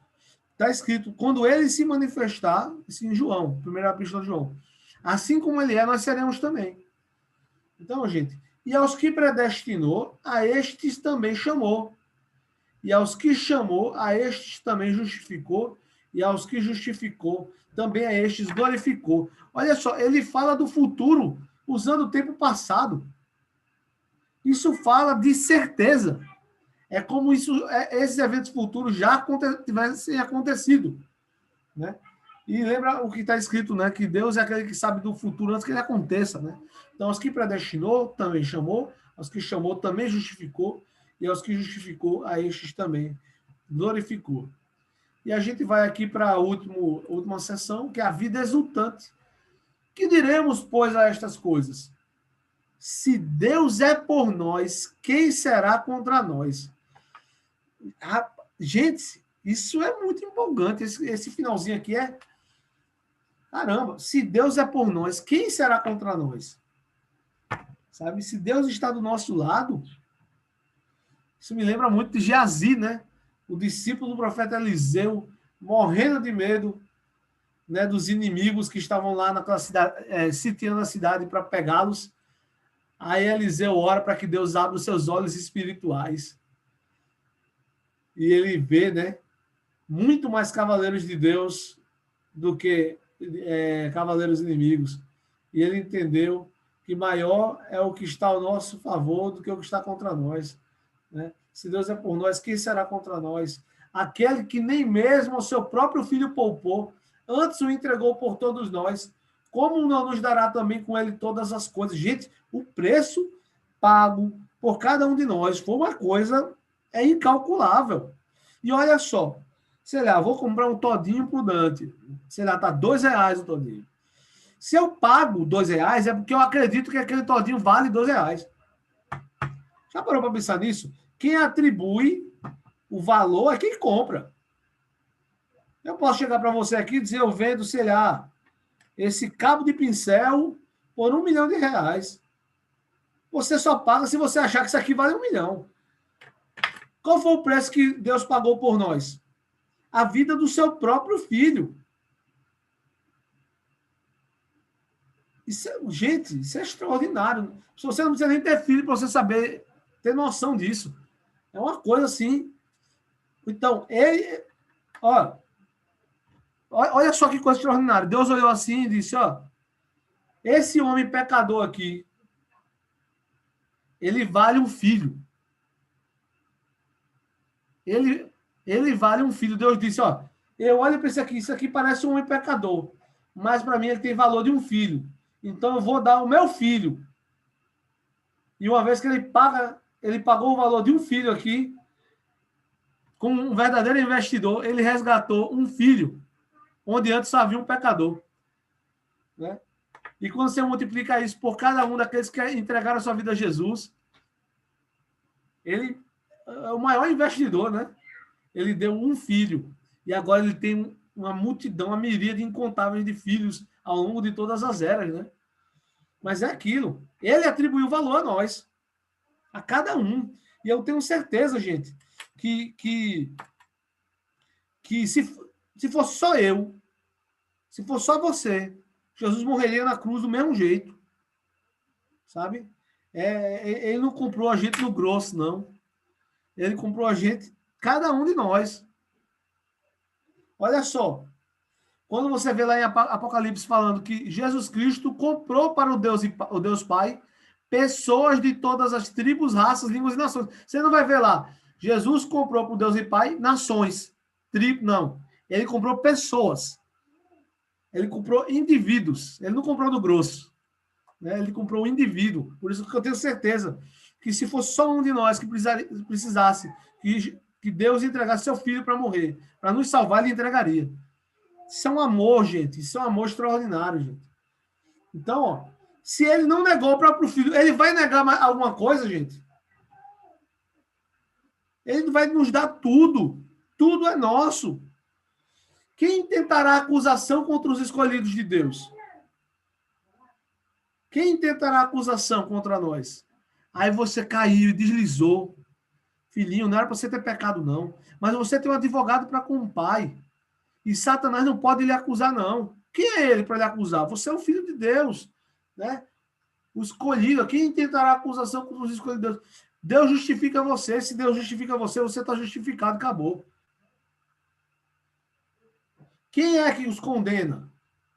Speaker 1: Está escrito, quando ele se manifestar, isso em João, primeira epístola de João. Assim como ele é, nós seremos também. Então, gente, e aos que predestinou, a estes também chamou. E aos que chamou, a estes também justificou. E aos que justificou, também a estes glorificou. Olha só, ele fala do futuro usando o tempo passado. Isso fala de certeza. É como esses eventos futuros já tivessem acontecido. Né? E lembra o que está escrito, né? Que Deus é aquele que sabe do futuro antes que ele aconteça. Né? Então, aos que predestinou, também chamou. Aos que chamou, também justificou. E aos que justificou, a estes também glorificou. E a gente vai aqui para a última sessão, que é a vida exultante. Que diremos, pois, a estas coisas? Se Deus é por nós, quem será contra nós? Gente, isso é muito empolgante. Esse finalzinho aqui é... Caramba, se Deus é por nós, quem será contra nós? Sabe, se Deus está do nosso lado, isso me lembra muito de Geazi, né? O discípulo do profeta Eliseu, morrendo de medo, né, dos inimigos que estavam lá naquela cidade, sitiando a cidade para pegá-los. Aí Eliseu ora para que Deus abra os seus olhos espirituais. E ele vê, né, muito mais cavaleiros de Deus do que cavaleiros inimigos. E ele entendeu que maior é o que está ao nosso favor do que o que está contra nós. Né? Se Deus é por nós, quem será contra nós? Aquele que nem mesmo o seu próprio filho poupou, antes o entregou por todos nós, como não nos dará também com ele todas as coisas? Gente, o preço pago por cada um de nós foi uma coisa incalculável. E olha só, sei lá, vou comprar um todinho pro Dante. Sei lá, tá R$2 o todinho. Se eu pago R$2, é porque eu acredito que aquele todinho vale R$2. Já parou para pensar nisso? Quem atribui o valor é quem compra. Eu posso chegar para você aqui e dizer, eu vendo, sei lá, esse cabo de pincel por R$1 milhão. Você só paga se você achar que isso aqui vale R$1 milhão. Qual foi o preço que Deus pagou por nós? A vida do seu próprio filho. Gente, isso é extraordinário. Se você não precisa nem ter filho para você saber, ter noção disso. É uma coisa assim. Então, ele. Olha só que coisa extraordinária. Deus olhou assim e disse: esse homem pecador aqui, ele vale um filho. Ele vale um filho. Deus disse: eu olho para isso aqui parece um homem pecador, mas para mim ele tem valor de um filho. Então eu vou dar o meu filho. E uma vez que ele pagou o valor de um filho aqui, como um verdadeiro investidor, ele resgatou um filho, onde antes só havia um pecador. Né? E quando você multiplica isso por cada um daqueles que entregaram a sua vida a Jesus, ele é o maior investidor, né? Ele deu um filho. E agora ele tem uma multidão, uma miríade incontável de filhos ao longo de todas as eras, né? Mas é aquilo. Ele atribuiu valor a nós, a cada um. E eu tenho certeza, gente, que se fosse só eu, se fosse só você, Jesus morreria na cruz do mesmo jeito. Sabe? Ele não comprou a gente no grosso, não. Ele comprou a gente, cada um de nós. Olha só. Quando você vê lá em Apocalipse falando que Jesus Cristo comprou para o Deus Pai pessoas de todas as tribos, raças, línguas e nações. Você não vai ver lá, Jesus comprou para o Deus e Pai nações. Não. Ele comprou pessoas. Ele comprou indivíduos. Ele não comprou do grosso. Né? Ele comprou um indivíduo. Por isso que eu tenho certeza que se fosse só um de nós que precisasse que Deus entregasse seu filho para morrer, para nos salvar, ele entregaria. Isso é um amor, gente. Isso é um amor extraordinário, gente. Então, se ele não negou o próprio filho, ele vai negar alguma coisa, gente? Ele vai nos dar tudo. Tudo é nosso. Quem tentará acusação contra os escolhidos de Deus? Quem tentará acusação contra nós? Aí você caiu e deslizou. Filhinho, não era para você ter pecado, não. Mas você tem um advogado para com o pai. E Satanás não pode lhe acusar, não. Quem é ele para lhe acusar? Você é o filho de Deus. Né? O escolhido. Quem tentará acusação contra os escolhidos de Deus? Deus justifica você. Se Deus justifica você, você está justificado. Acabou. Quem é que os condena?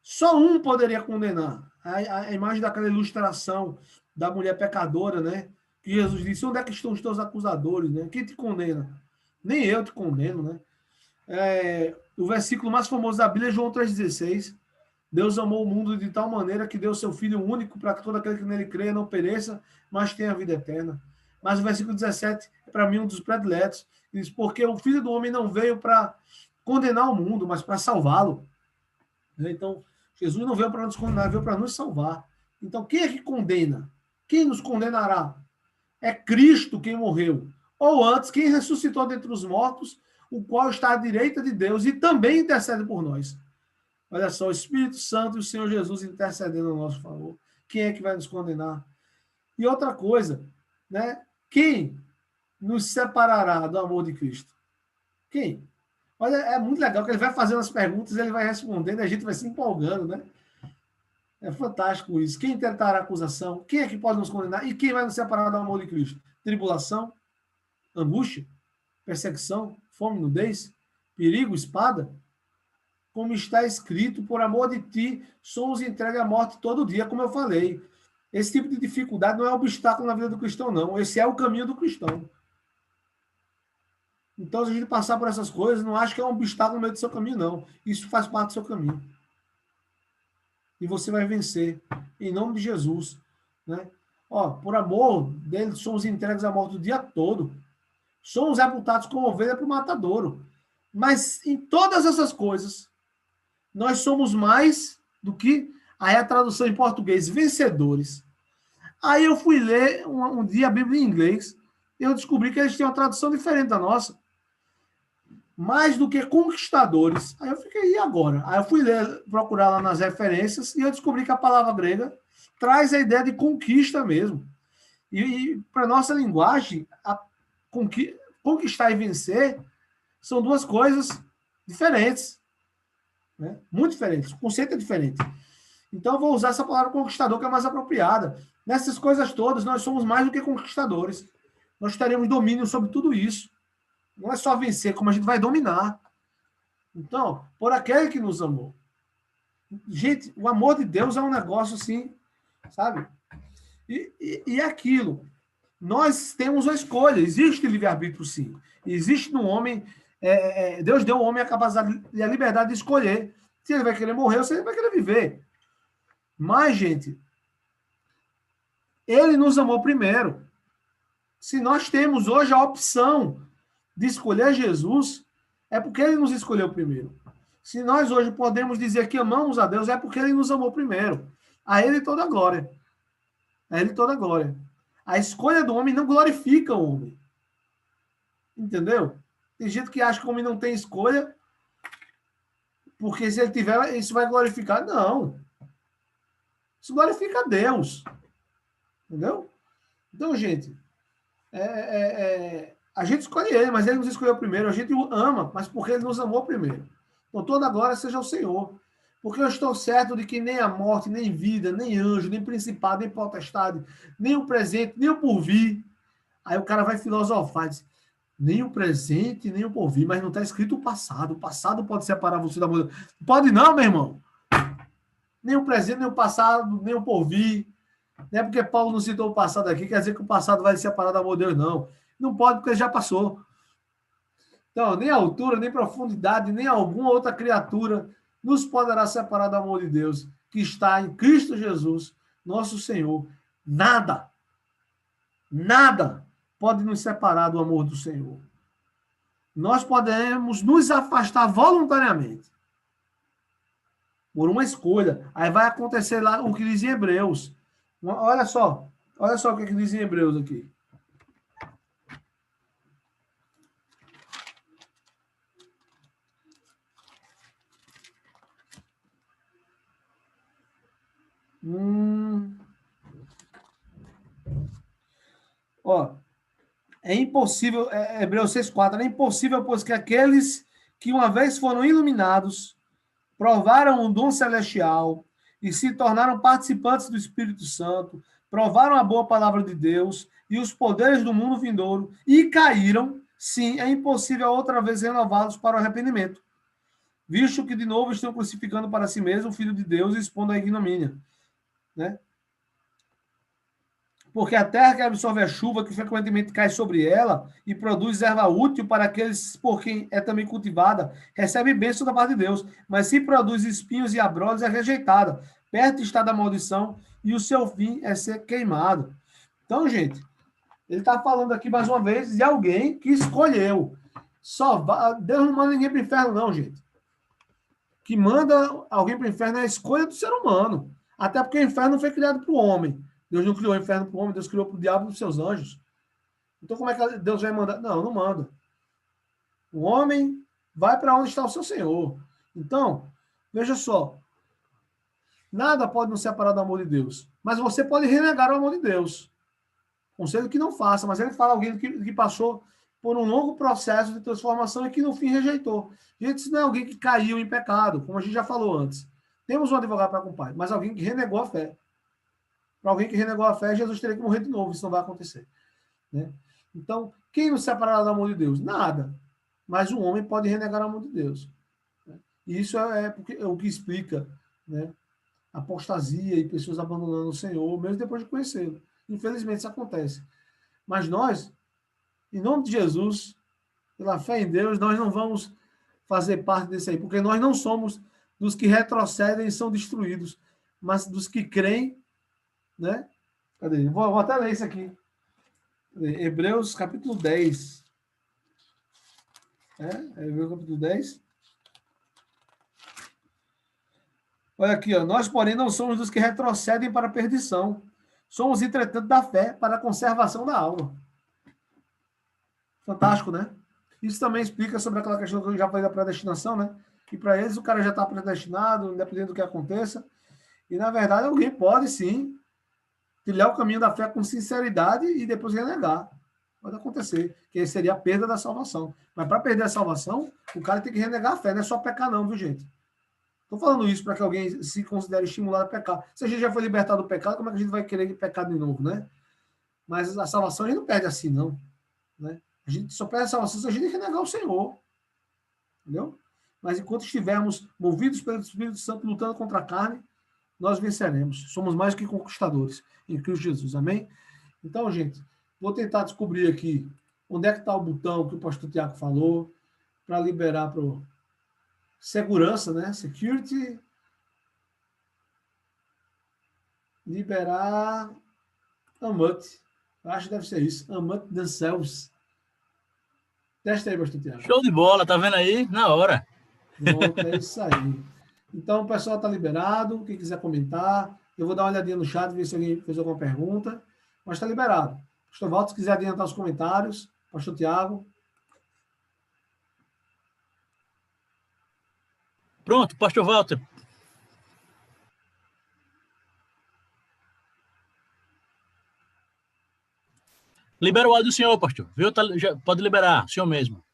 Speaker 1: Só um poderia condenar. A imagem daquela ilustração da mulher pecadora, né? Que Jesus disse, onde é que estão os teus acusadores, né? Quem te condena? Nem eu te condeno, né? O versículo mais famoso da Bíblia é João 3,16. Deus amou o mundo de tal maneira que deu seu Filho único para que todo aquele que nele creia não pereça, mas tenha a vida eterna. Mas o versículo 17 é para mim um dos prediletos. Diz, porque o Filho do Homem não veio para condenar o mundo, mas para salvá-lo. Então, Jesus não veio para nos condenar, veio para nos salvar. Então, quem é que condena? Quem nos condenará? É Cristo quem morreu. Ou antes, quem ressuscitou dentre os mortos, o qual está à direita de Deus e também intercede por nós. Olha só, o Espírito Santo e o Senhor Jesus intercedendo a nosso favor. Quem é que vai nos condenar? E outra coisa, né? Quem nos separará do amor de Cristo? Quem? Olha, é muito legal que ele vai fazendo as perguntas, ele vai respondendo, e a gente vai se empolgando, né? É fantástico isso. Quem tentará acusação? Quem é que pode nos condenar? E quem vai nos separar do amor de Cristo? Tribulação? Angústia? Perseguição? Fome? Nudez? Perigo? Espada? Como está escrito, por amor de ti, somos entregues à morte todo dia, como eu falei. Esse tipo de dificuldade não é obstáculo na vida do cristão, não. Esse é o caminho do cristão. Então, se a gente passar por essas coisas, não acho que é um obstáculo no meio do seu caminho, não. Isso faz parte do seu caminho. E você vai vencer, em nome de Jesus. Né? Ó, por amor dele, somos entregues à morte o dia todo. Somos reputados como ovelha para o matadouro. Mas em todas essas coisas, nós somos mais do que, aí a tradução em português, vencedores. Aí eu fui ler um dia a Bíblia em inglês, e eu descobri que eles têm uma tradução diferente da nossa. Mais do que conquistadores. Aí eu fiquei, e agora? Aí eu fui ler, procurar lá nas referências, e eu descobri que a palavra grega traz a ideia de conquista mesmo. E para nossa linguagem, conquistar e vencer são duas coisas diferentes. Né? Muito diferentes. O conceito é diferente. Então, eu vou usar essa palavra conquistador, que é mais apropriada. Nessas coisas todas, nós somos mais do que conquistadores. Nós teremos domínio sobre tudo isso. Não é só vencer, como a gente vai dominar. Então, por aquele que nos amou. Gente, o amor de Deus é um negócio assim, sabe? E aquilo. Nós temos uma escolha. Existe livre-arbítrio, sim. Existe no homem. Deus deu ao homem a capacidade e a liberdade de escolher se ele vai querer morrer ou se ele vai querer viver. Mas, gente, ele nos amou primeiro. Se nós temos hoje a opção de escolher Jesus, é porque ele nos escolheu primeiro. Se nós hoje podemos dizer que amamos a Deus, é porque ele nos amou primeiro. A ele toda a glória. A ele toda a glória. A escolha do homem não glorifica o homem. Entendeu? Tem gente que acha que o homem não tem escolha, porque se ele tiver, isso vai glorificar. Não. Isso glorifica a Deus. Entendeu? Então, gente, a gente escolhe ele, mas ele nos escolheu primeiro. A gente o ama, mas porque ele nos amou primeiro. Então, toda a glória seja ao Senhor. Porque eu estou certo de que nem a morte, nem vida, nem anjo, nem principado, nem potestade, nem o presente, nem o porvir. Aí o cara vai filosofar, diz, nem o presente, nem o porvir, mas não está escrito o passado. O passado pode separar você da mudança. Pode não, meu irmão. Nem o presente, nem o passado, nem o porvir. Não é porque Paulo não citou o passado aqui, quer dizer que o passado vai separar do amor de Deus, não. Não pode, porque ele já passou. Então, nem a altura, nem profundidade, nem alguma outra criatura nos poderá separar do amor de Deus, que está em Cristo Jesus, nosso Senhor. Nada, nada pode nos separar do amor do Senhor. Nós podemos nos afastar voluntariamente, por uma escolha. Aí vai acontecer lá o que diz em Hebreus. Olha só o que diz em Hebreus aqui. Ó, é impossível, Hebreus 6,4, é impossível, pois que aqueles que uma vez foram iluminados, provaram o dom celestial e se tornaram participantes do Espírito Santo, provaram a boa palavra de Deus e os poderes do mundo vindouro e caíram, sim, é impossível outra vez renová-los para o arrependimento, visto que de novo estão crucificando para si mesmo o Filho de Deus e expondo a ignomínia. Né? Porque a terra que absorve a chuva, que frequentemente cai sobre ela e produz erva útil para aqueles por quem é também cultivada, recebe bênção da parte de Deus. Mas se produz espinhos e abrolhos, é rejeitada. Perto está da maldição e o seu fim é ser queimado. Então, gente, ele está falando aqui mais uma vez de alguém que escolheu. Deus não manda ninguém para o inferno, não, gente. Que manda alguém para o inferno é a escolha do ser humano. Até porque o inferno não foi criado para o homem. Deus não criou o inferno para o homem, Deus criou para o diabo e para os seus anjos. Então, como é que Deus vai mandar? Não, não manda. O homem vai para onde está o seu Senhor. Então, veja só. Nada pode nos separar do amor de Deus. Mas você pode renegar o amor de Deus. Conselho que não faça, mas ele fala alguém que passou por um longo processo de transformação e que no fim rejeitou. Gente, isso não é alguém que caiu em pecado, como a gente já falou antes. Temos um advogado para com o Pai, mas alguém que renegou a fé. Para alguém que renegou a fé, Jesus teria que morrer de novo, isso não vai acontecer. Né? Então, quem nos separará do amor de Deus? Nada. Mas um homem pode renegar o amor de Deus. Né? E isso é o que explica, né, apostasia e pessoas abandonando o Senhor, mesmo depois de conhecê-lo. Infelizmente, isso acontece. Mas nós, em nome de Jesus, pela fé em Deus, nós não vamos fazer parte desse aí, porque nós não somos dos que retrocedem e são destruídos, mas dos que creem, né? Cadê? Vou até ler isso aqui. Hebreus capítulo 10. Hebreus capítulo 10. Olha aqui, ó. Nós, porém, não somos dos que retrocedem para a perdição. Somos, entretanto, da fé para a conservação da alma. Fantástico, né? Isso também explica sobre aquela questão que eu já falei da predestinação, né? Que para eles o cara já está predestinado, independente do que aconteça. E, na verdade, alguém pode, sim, trilhar o caminho da fé com sinceridade e depois renegar. Pode acontecer, que seria a perda da salvação. Mas para perder a salvação, o cara tem que renegar a fé, não é só pecar não, viu, gente? Estou falando isso para que alguém se considere estimulado a pecar. Se a gente já foi libertado do pecado, como é que a gente vai querer pecar de novo, né? Mas a salvação a gente não perde assim, não. Né? A gente só perde a salvação se a gente renegar o Senhor. Entendeu? Mas enquanto estivermos movidos pelo Espírito Santo, lutando contra a carne, nós venceremos. Somos mais que conquistadores em Cristo Jesus. Amém? Então, gente, vou tentar descobrir aqui onde é que está o botão que o pastor Tiago falou para liberar para o segurança, né? Security. Liberar Amut. Acho que deve ser isso. Amut themselves. Testa aí, pastor Tiago.
Speaker 2: Show de bola, tá vendo aí? Na hora.
Speaker 1: Pronto, é isso aí. Então, o pessoal está liberado. Quem quiser comentar, eu vou dar uma olhadinha no chat, ver se alguém fez alguma pergunta. Mas está liberado. Pastor Walter, se quiser adiantar os comentários. Pastor Tiago.
Speaker 2: Pronto, pastor Walter. Libera o áudio do senhor, pastor. Viu? Já pode liberar, o senhor mesmo.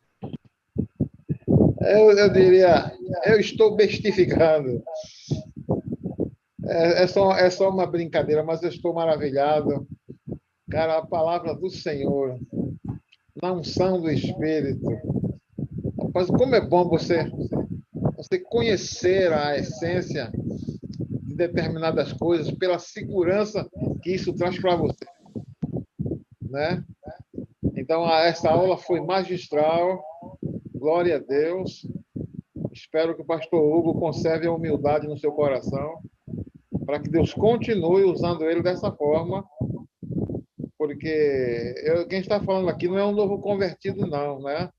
Speaker 3: Eu diria, eu estou bestificando. É só uma brincadeira, mas eu estou maravilhado. Cara, a palavra do Senhor, na unção do Espírito. Rapaz, como é bom você conhecer a essência de determinadas coisas pela segurança que isso traz para você. Né? Então, essa aula foi magistral. Glória a Deus. Espero que o pastor Hugo conserve a humildade no seu coração, para que Deus continue usando ele dessa forma, porque quem está falando aqui não é um novo convertido, não, né?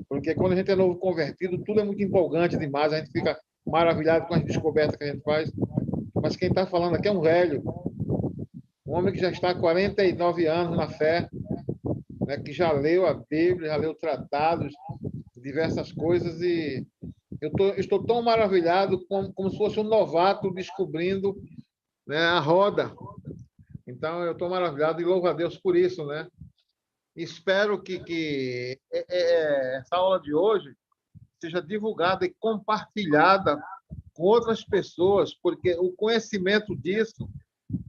Speaker 3: Porque quando a gente é novo convertido, tudo é muito empolgante demais, a gente fica maravilhado com as descobertas que a gente faz, mas quem está falando aqui é um velho, um homem que já está há 49 anos na fé, né? Que já leu a Bíblia, já leu tratados, diversas coisas, e eu estou tão maravilhado como se fosse um novato descobrindo, né, a roda. Então, eu estou maravilhado e louvo a Deus por isso, né? Espero que essa aula de hoje seja divulgada e compartilhada com outras pessoas, porque o conhecimento disso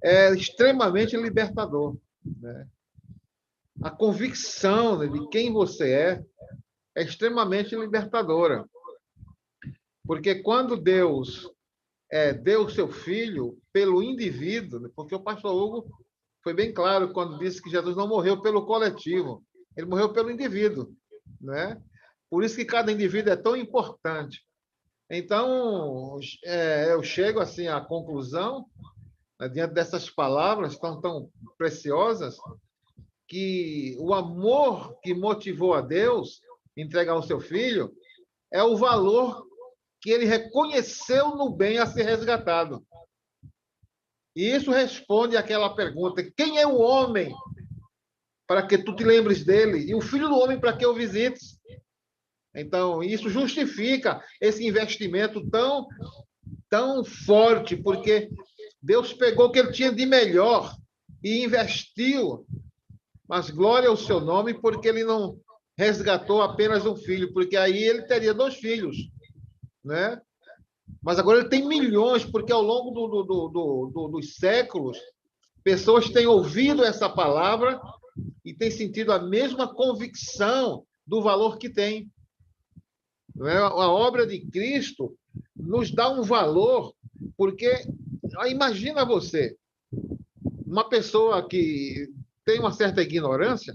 Speaker 3: é extremamente libertador, né? A convicção, né, de quem você é extremamente libertadora. Porque quando Deus deu o seu filho pelo indivíduo, porque o pastor Hugo foi bem claro quando disse que Jesus não morreu pelo coletivo, ele morreu pelo indivíduo, né? Por isso que cada indivíduo é tão importante. Então, eu chego assim à conclusão, né, diante dessas palavras tão preciosas, que o amor que motivou a Deus a entregar o seu filho é o valor que ele reconheceu no bem a ser resgatado. E isso responde àquela pergunta: quem é o homem para que tu te lembres dele? E o filho do homem para que o visites? Então, isso justifica esse investimento tão forte, porque Deus pegou o que ele tinha de melhor e investiu. Mas glória ao seu nome, porque ele não resgatou apenas um filho, porque aí ele teria 2 filhos, né? Mas agora ele tem milhões, porque ao longo dos séculos, pessoas têm ouvido essa palavra e têm sentido a mesma convicção do valor que tem. A obra de Cristo nos dá um valor, porque imagina você, uma pessoa que tem uma certa ignorância,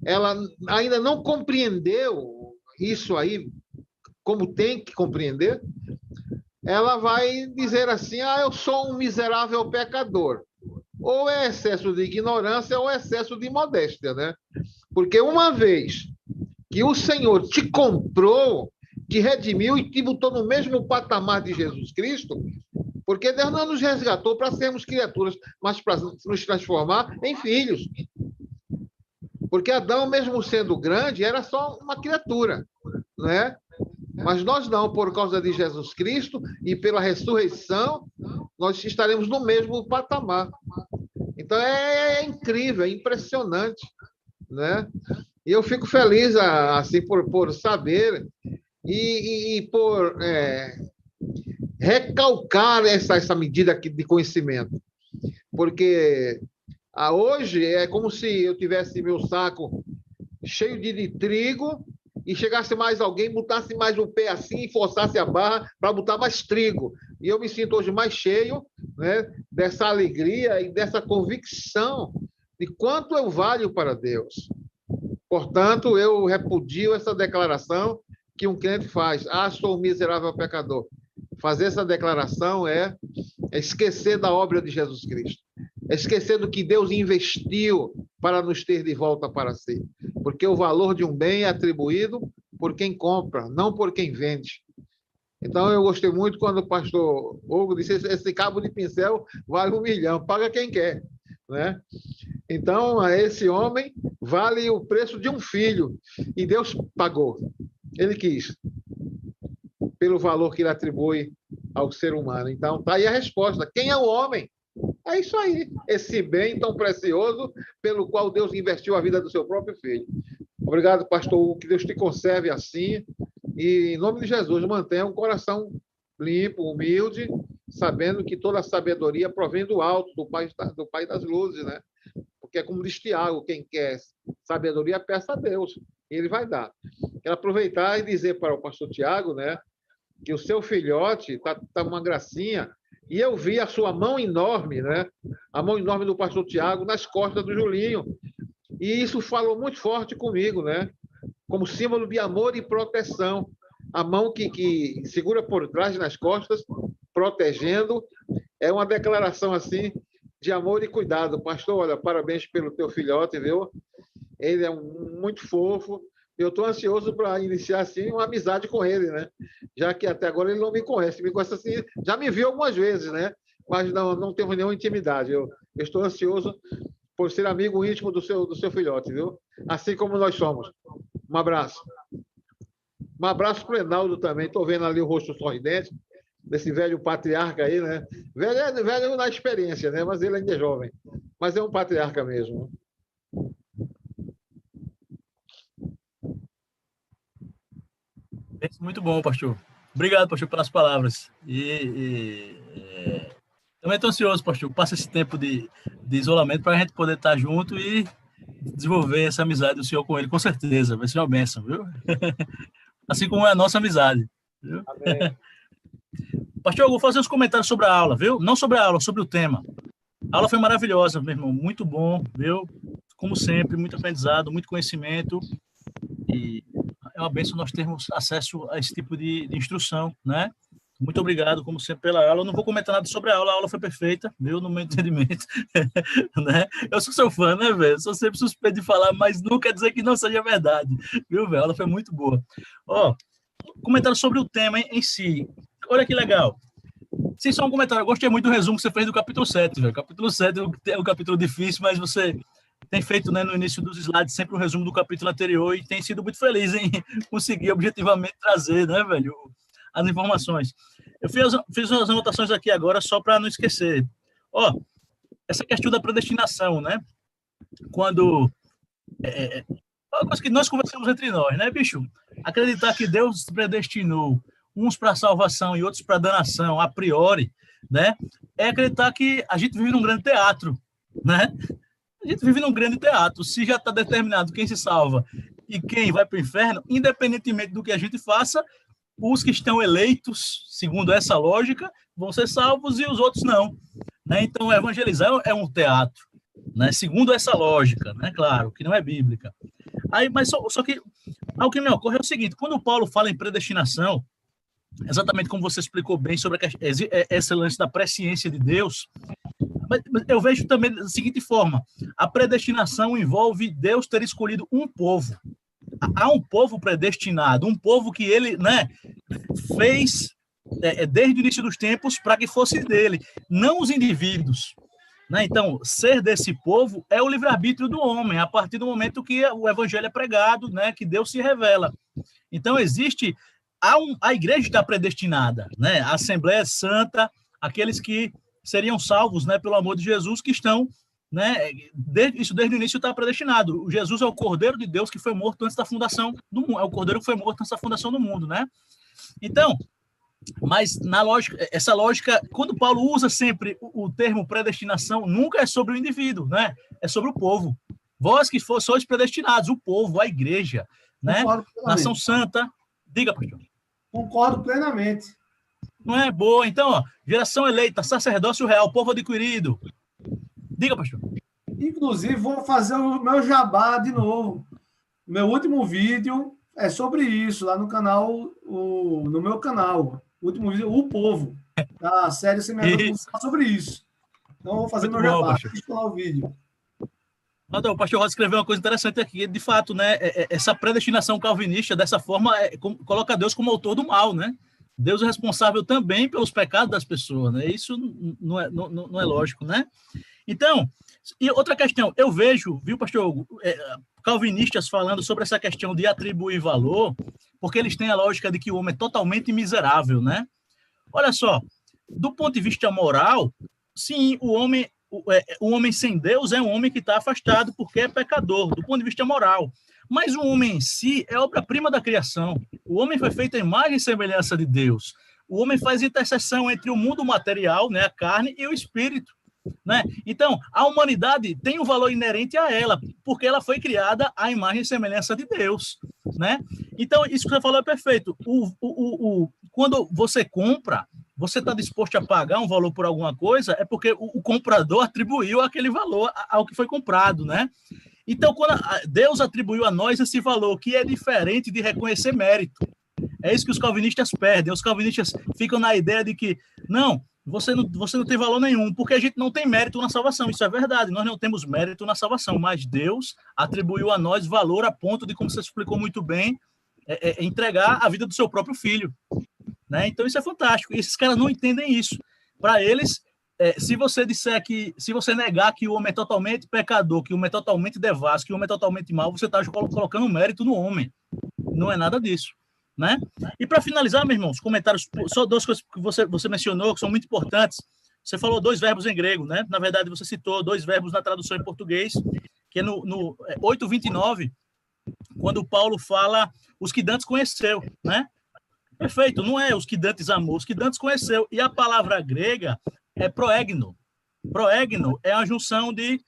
Speaker 3: ela ainda não compreendeu isso aí como tem que compreender, ela vai dizer assim, eu sou um miserável pecador. Ou é excesso de ignorância ou excesso de modéstia, né? Porque uma vez que o Senhor te comprou, te redimiu e te botou no mesmo patamar de Jesus Cristo, porque Deus não nos resgatou para sermos criaturas, mas para nos transformar em filhos. Porque Adão, mesmo sendo grande, era só uma criatura, né? Mas nós não, por causa de Jesus Cristo e pela ressurreição, nós estaremos no mesmo patamar. Então é incrível, é impressionante, né? E eu fico feliz assim por saber e por recalcar essa medida aqui de conhecimento, porque hoje é como se eu tivesse meu saco cheio de trigo e chegasse mais alguém, botasse mais o pé assim e forçasse a barra para botar mais trigo. E eu me sinto hoje mais cheio, né, dessa alegria e dessa convicção de quanto eu valho para Deus. Portanto, eu repudio essa declaração que um crente faz. Sou um miserável pecador. Fazer essa declaração é esquecer da obra de Jesus Cristo. É esquecer do que Deus investiu para nos ter de volta para si. Porque o valor de um bem é atribuído por quem compra, não por quem vende. Então, eu gostei muito quando o pastor Hugo disse esse cabo de pincel vale 1 milhão, paga quem quer, né? Então, esse homem vale o preço de um filho. E Deus pagou. Ele quis. Pelo valor que ele atribui ao ser humano. Então, está aí a resposta. Quem é o homem? É isso aí. Esse bem tão precioso pelo qual Deus investiu a vida do seu próprio filho. Obrigado, pastor Hugo. Que Deus te conserve assim. E, em nome de Jesus, mantenha um coração limpo, humilde, sabendo que toda a sabedoria provém do alto, do Pai das luzes, né? Porque é como diz Tiago, quem quer sabedoria, peça a Deus, e ele vai dar. Quero aproveitar e dizer para o pastor Tiago, né, que o seu filhote está uma gracinha, e eu vi a sua mão enorme, né, a mão enorme do pastor Tiago nas costas do Julinho, e isso falou muito forte comigo, né, como símbolo de amor e proteção. A mão que segura por trás nas costas, protegendo, é uma declaração assim de amor e cuidado. Pastor, olha, parabéns pelo teu filhote, viu? Ele é muito fofo. Eu estou ansioso para iniciar assim uma amizade com ele, né? Já que até agora ele não me conhece assim, já me viu algumas vezes, né? Mas não temos nenhuma intimidade. Eu estou ansioso por ser amigo íntimo do seu filhote, viu? Assim como nós somos. Um abraço. Um abraço para o Enaldo também. Estou vendo ali o rosto sorridente desse velho patriarca aí, né? Velho na experiência, né? Mas ele ainda é jovem. Mas é um patriarca mesmo.
Speaker 2: Muito bom, pastor. Obrigado, pastor, pelas palavras. Também estou ansioso, pastor. Passa esse tempo de isolamento para a gente poder estar junto e desenvolver essa amizade do senhor com ele, com certeza. Vai ser uma bênção, viu? Assim como é a nossa amizade. Viu?
Speaker 3: Amém.
Speaker 2: Pastor, eu vou fazer uns comentários sobre a aula, viu? Não sobre a aula, sobre o tema. A aula foi maravilhosa, meu irmão. Muito bom, viu? Como sempre, muito aprendizado, muito conhecimento. E é uma bênção nós termos acesso a esse tipo de instrução, né? Muito obrigado, como sempre, pela aula. Eu não vou comentar nada sobre a aula foi perfeita, viu? No meu entendimento. Né? Eu sou seu fã, né, velho? Sou sempre suspeito de falar, mas não quer dizer que não seja verdade, viu, velho? A aula foi muito boa. Comentário sobre o tema em si. Olha que legal. Sim, só um comentário. Eu gostei muito do resumo que você fez do capítulo 7, velho. Capítulo 7 é um capítulo difícil, mas você tem feito, né, no início dos slides sempre um resumo do capítulo anterior e tem sido muito feliz em conseguir objetivamente trazer, né, velho, as informações. Eu fiz umas anotações aqui agora só para não esquecer. Essa questão da predestinação, né? Quando... uma coisa que nós conversamos entre nós, né, bicho? Acreditar que Deus predestinou uns para salvação e outros para danação, a priori, né? É acreditar que a gente vive num grande teatro, né? A gente vive num grande teatro. Se já está determinado quem se salva e quem vai para o inferno, independentemente do que a gente faça, os que estão eleitos, segundo essa lógica, vão ser salvos e os outros não, né? Então, evangelizar é um teatro, né? Segundo essa lógica, né? Claro, que não é bíblica. Aí, mas só que algo que me ocorre é o seguinte: quando o Paulo fala em predestinação, exatamente como você explicou bem sobre esse lance da presciência de Deus, mas eu vejo também da seguinte forma: a predestinação envolve Deus ter escolhido um povo. Há um povo predestinado, um povo que ele, né, fez desde o início dos tempos para que fosse dele, não os indivíduos, né? Então, ser desse povo é o livre-arbítrio do homem, a partir do momento que o evangelho é pregado, né, que Deus se revela. Então, a igreja está predestinada, né? A Assembleia Santa, aqueles que seriam salvos, né, pelo amor de Jesus, que estão, né, desde o início está predestinado. O Jesus é o Cordeiro de Deus que foi morto antes da fundação do mundo, é o Cordeiro que foi morto antes da fundação do mundo, né? Então, mas na lógica, essa lógica, quando Paulo usa sempre o termo predestinação, nunca é sobre o indivíduo, né? É sobre o povo. Vós que sois predestinados, o povo, a igreja, né? Nação santa. Diga, pastor.
Speaker 1: Concordo plenamente.
Speaker 2: Não é boa? Então, ó, geração eleita, sacerdócio real, povo adquirido. Diga, pastor.
Speaker 1: Inclusive, vou fazer o meu jabá de novo. Meu último vídeo é sobre isso, lá no canal, no meu canal. O último vídeo, O Povo, da série Semeador, sobre isso. Então, vou fazer muito meu jabá. Assista lá o vídeo.
Speaker 2: Então, o pastor Rosa escreveu uma coisa interessante aqui. De fato, né, essa predestinação calvinista, dessa forma, coloca Deus como autor do mal, né? Deus é responsável também pelos pecados das pessoas, né? Isso não é lógico, né? Então, e outra questão, eu vejo, viu, pastor Hugo, calvinistas falando sobre essa questão de atribuir valor, porque eles têm a lógica de que o homem é totalmente miserável, né? Olha só, do ponto de vista moral, sim, o homem sem Deus é um homem que está afastado porque é pecador, do ponto de vista moral. Mas o homem em si é obra-prima da criação. O homem foi feito à imagem e semelhança de Deus. O homem faz interseção entre o mundo material, né, a carne, e o espírito, né? Então, a humanidade tem um valor inerente a ela, porque ela foi criada à imagem e semelhança de Deus, né? Então, isso que você falou é perfeito. Quando você compra, você está disposto a pagar um valor por alguma coisa, é porque o comprador atribuiu aquele valor ao que foi comprado, né? Então, quando Deus atribuiu a nós esse valor, que é diferente de reconhecer mérito. É isso que os calvinistas perdem. Os calvinistas ficam na ideia de que, não, você não tem valor nenhum, porque a gente não tem mérito na salvação. Isso é verdade, nós não temos mérito na salvação, mas Deus atribuiu a nós valor a ponto de, como você explicou muito bem, entregar a vida do seu próprio filho, né? Então isso é fantástico. E esses caras não entendem isso. Para eles, se você negar que o homem é totalmente pecador, que o homem é totalmente devasso, que o homem é totalmente mau, você está colocando mérito no homem. Não é nada disso, né? E para finalizar, meus irmãos, comentários, só duas coisas que você mencionou que são muito importantes. Você falou 2 verbos em grego, né? Na verdade, você citou 2 verbos na tradução em português, que é no 8:29, quando Paulo fala os que dantes conheceu, né? Perfeito, não é os que dantes amou, os que dantes conheceu. E a palavra grega é proegno. Proegno é a junção de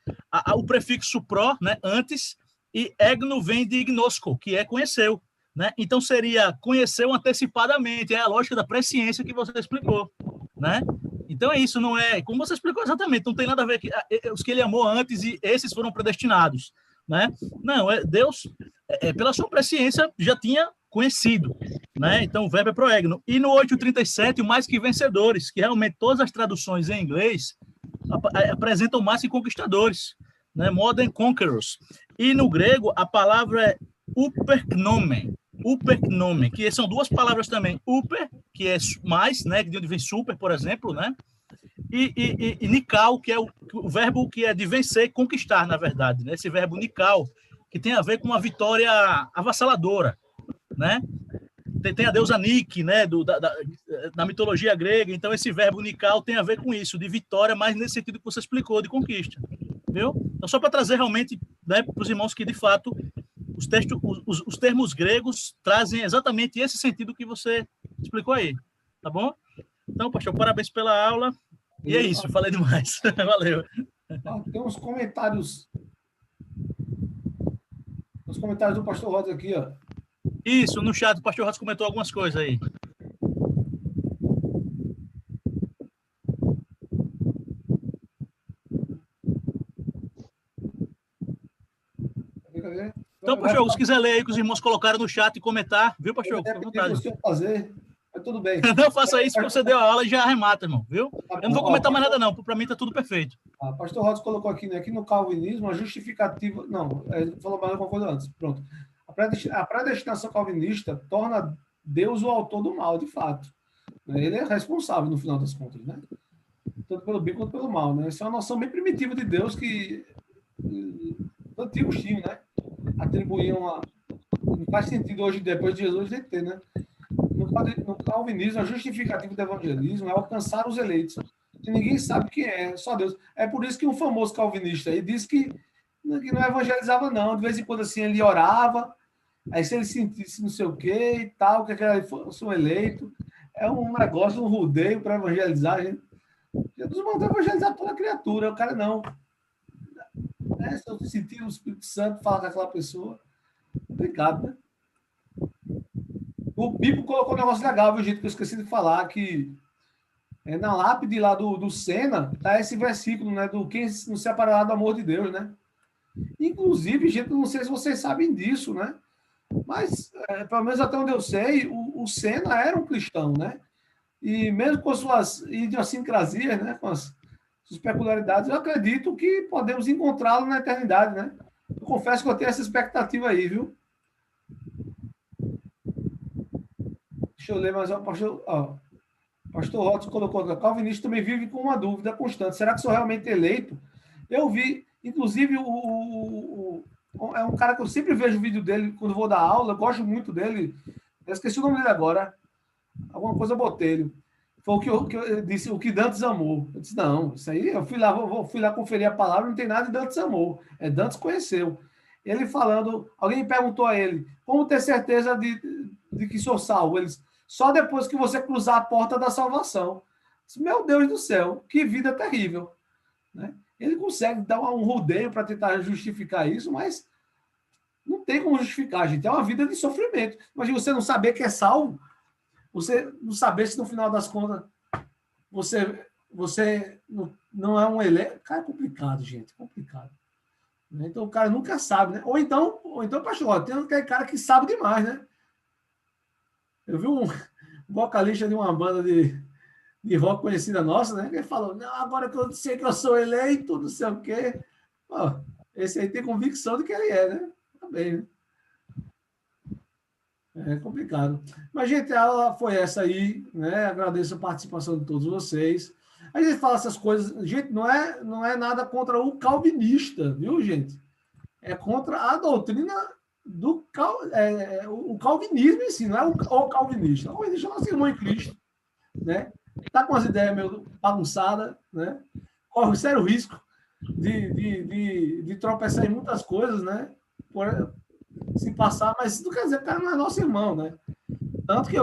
Speaker 2: o prefixo pro, né, antes, e egno vem de gnosco, que é conheceu, né? Então seria conheceu antecipadamente, é a lógica da presciência que você explicou, né? Então é isso, não é, como você explicou exatamente, não tem nada a ver os que ele amou antes e esses foram predestinados, né? Não, Deus, pela sua presciência, já tinha conhecido, né? Então o verbo é proegno. E no 8:37, o mais que vencedores, que realmente todas as traduções em inglês apresentam mais que conquistadores, né? More than conquerors. E no grego a palavra é upergnomen, que são 2 palavras também, uper, que é mais, né, de onde vem super, por exemplo, né? E nikal, que é o verbo que é de vencer, conquistar, na verdade, né? Esse verbo nikal, que tem a ver com uma vitória avassaladora, né? Tem a deusa Nike, né, da mitologia grega. Então esse verbo nikal tem a ver com isso, de vitória, mas nesse sentido que você explicou, de conquista, viu? Então só para trazer realmente, né, para os irmãos que de fato os termos gregos trazem exatamente esse sentido que você explicou aí, tá bom? Então, pastor, parabéns pela aula. E é isso, falei demais. Valeu.
Speaker 1: Tem uns comentários. Os comentários do pastor Rodas aqui, ó.
Speaker 2: Isso, no chat o pastor Rodas comentou algumas coisas aí.
Speaker 1: Cadê?
Speaker 2: Então, pastor, se quiser ler aí que os irmãos colocaram no chat e comentar, viu, pastor?
Speaker 1: Eu ia pedir para o fazer, mas tudo bem.
Speaker 2: Não faça isso, porque você deu a aula e já arremata, irmão, viu?
Speaker 1: Tá bom.
Speaker 2: Eu não vou comentar mais nada, não. Para mim tá tudo perfeito.
Speaker 1: Pastor Rodas colocou aqui, né? Aqui no calvinismo, a justificativa... Não, ele falou mais alguma coisa antes. Pronto. A predestinação calvinista torna Deus o autor do mal, de fato. Ele é responsável, no final das contas, né? Tanto pelo bem quanto pelo mal, né? Essa é uma noção bem primitiva de Deus que os antigos tinham, né? Atribuíam a... Não faz sentido hoje, depois de Jesus, de ter, né? No calvinismo, a justificativa do evangelismo é alcançar os eleitos. E ninguém sabe quem é, só Deus. É por isso que um famoso calvinista aí disse que não evangelizava, não. De vez em quando, assim, ele orava, aí se ele sentisse não sei o quê e tal, que ele fosse um eleito. É um negócio, um rodeio para evangelizar. Jesus mandou evangelizar toda criatura. O cara não. Se eu sentir o Espírito Santo falar com aquela pessoa, complicado, né? O Pipo colocou um negócio legal, viu, gente, que eu esqueci de falar, que na lápide lá do Senna, tá esse versículo, né, do quem não separará do amor de Deus, né? Inclusive, gente, não sei se vocês sabem disso, né? Mas, pelo menos até onde eu sei, o Senna era um cristão, né? E mesmo com suas idiosincrasias, né, com as suas peculiaridades, eu acredito que podemos encontrá-lo na eternidade, né? Eu confesso que eu tenho essa expectativa aí, viu? Deixa eu ler mais um. Pastor Rotos colocou que o calvinista também vive com uma dúvida constante. Será que sou realmente eleito? Eu vi, inclusive, é um cara que eu sempre vejo o vídeo dele quando vou dar aula, eu gosto muito dele. Eu esqueci o nome dele agora. Alguma coisa botelho. Foi o que eu disse, o que Dantes amou. Eu disse, não, isso aí, eu fui lá conferir a palavra, não tem nada de Dantes amou. É Dantes conheceu. Ele falando, alguém perguntou a ele, como ter certeza de que sou salvo? Ele disse, só depois que você cruzar a porta da salvação. Meu Deus do céu, que vida terrível. Né? Ele consegue dar um rodeio para tentar justificar isso, mas não tem como justificar, gente. É uma vida de sofrimento. Imagina você não saber que é salvo, você não saber se no final das contas você não é um eleito. Cara, é complicado, gente. É complicado. Então o cara nunca sabe, né? Ou então pastor, tem aquele cara que sabe demais, né? Eu vi um vocalista de uma banda de rock conhecida nossa, né? Ele falou, não, agora que eu sei que eu sou eleito, não sei o quê. Pô, esse aí tem convicção de que ele é, né? Tá bem, né? É complicado. Mas, gente, a aula foi essa aí, né? Agradeço a participação de todos vocês. A gente fala essas coisas, gente, não é nada contra o calvinista, viu, gente? É contra a doutrina do o calvinismo em si, não é o calvinista. O calvinista é nosso irmão em Cristo, né? Está com as ideias meio bagunçadas, né? Corre sério risco de tropeçar em muitas coisas, né? Se passar, mas isso não quer dizer que o cara não é nosso irmão, né? Tanto que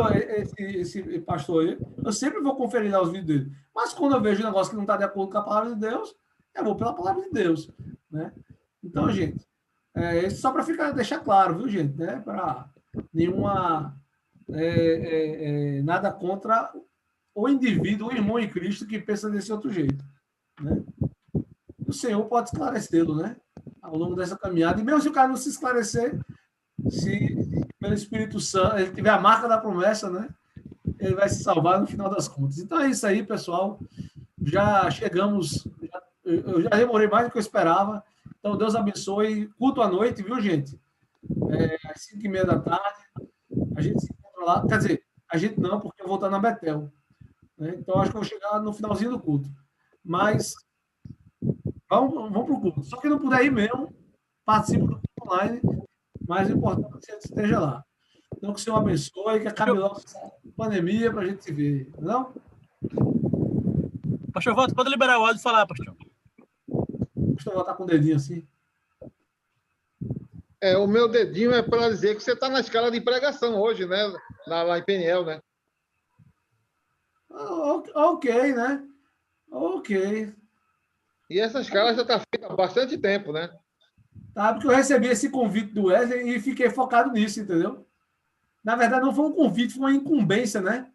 Speaker 1: esse pastor aí, eu sempre vou conferir lá os vídeos dele. Mas quando eu vejo um negócio que não está de acordo com a palavra de Deus, eu vou pela palavra de Deus, né? Então, gente, só para deixar claro, viu, gente? Né? Para nenhuma... nada contra o indivíduo, o irmão em Cristo que pensa desse outro jeito, né? O Senhor pode esclarecê-lo, né? Ao longo dessa caminhada. E mesmo se o cara não se esclarecer, se pelo Espírito Santo ele tiver a marca da promessa, né? Ele vai se salvar no final das contas. Então é isso aí, pessoal. Já chegamos. Eu já demorei mais do que eu esperava. Então, Deus abençoe. Culto à noite, viu, gente? Às 5h30 da tarde. A gente se encontra lá. Quer dizer, a gente não, porque eu vou estar na Betel. Né? Então, acho que eu vou chegar no finalzinho do culto. Mas vamos para o culto. Só que não puder ir mesmo, participe do culto online. Mas o importante é que você esteja lá. Então, que o Senhor abençoe, que acabe logo essa pandemia para a gente se ver. Não?
Speaker 2: Pastor Walter, pode liberar o áudio e falar, pastor.
Speaker 1: Pastor Walter tá com o dedinho assim.
Speaker 3: O meu dedinho é para dizer que você está na escala de pregação hoje, né? Lá em Peniel, né?
Speaker 1: Ok, né? Ok.
Speaker 3: E essa escala já está feita há bastante tempo, né?
Speaker 1: Tá? Porque eu recebi esse convite do Wesley e fiquei focado nisso, entendeu? Na verdade, não foi um convite, foi uma incumbência, né?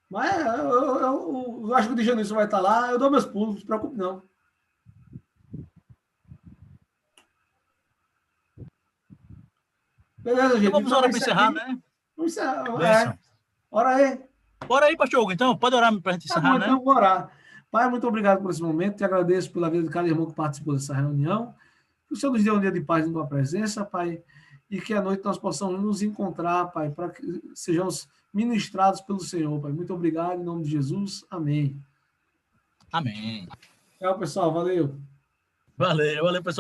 Speaker 1: Mas eu acho que o Djanilson vai estar lá, eu dou meus pulos, não se preocupe, não. Beleza,
Speaker 2: Então
Speaker 1: gente.
Speaker 2: vamos
Speaker 1: Então é
Speaker 2: orar para
Speaker 1: isso
Speaker 2: encerrar,
Speaker 1: aqui.
Speaker 2: né?
Speaker 1: Vamos encerrar.
Speaker 2: Bênção.
Speaker 1: Ora aí.
Speaker 2: Bora aí, pastor Hugo, então, pode orar para a gente
Speaker 1: Tá bom,
Speaker 2: encerrar, né?
Speaker 1: então vou orar. Pai, muito obrigado por esse momento. Te agradeço pela vida de cada irmão que participou dessa reunião. Que o Senhor nos dê um dia de paz em tua presença, Pai. E que à noite nós possamos nos encontrar, Pai, para que sejamos ministrados pelo Senhor, Pai. Muito obrigado, em nome de Jesus. Amém.
Speaker 2: Amém.
Speaker 1: Tchau, pessoal. Valeu.
Speaker 2: Valeu, pessoal.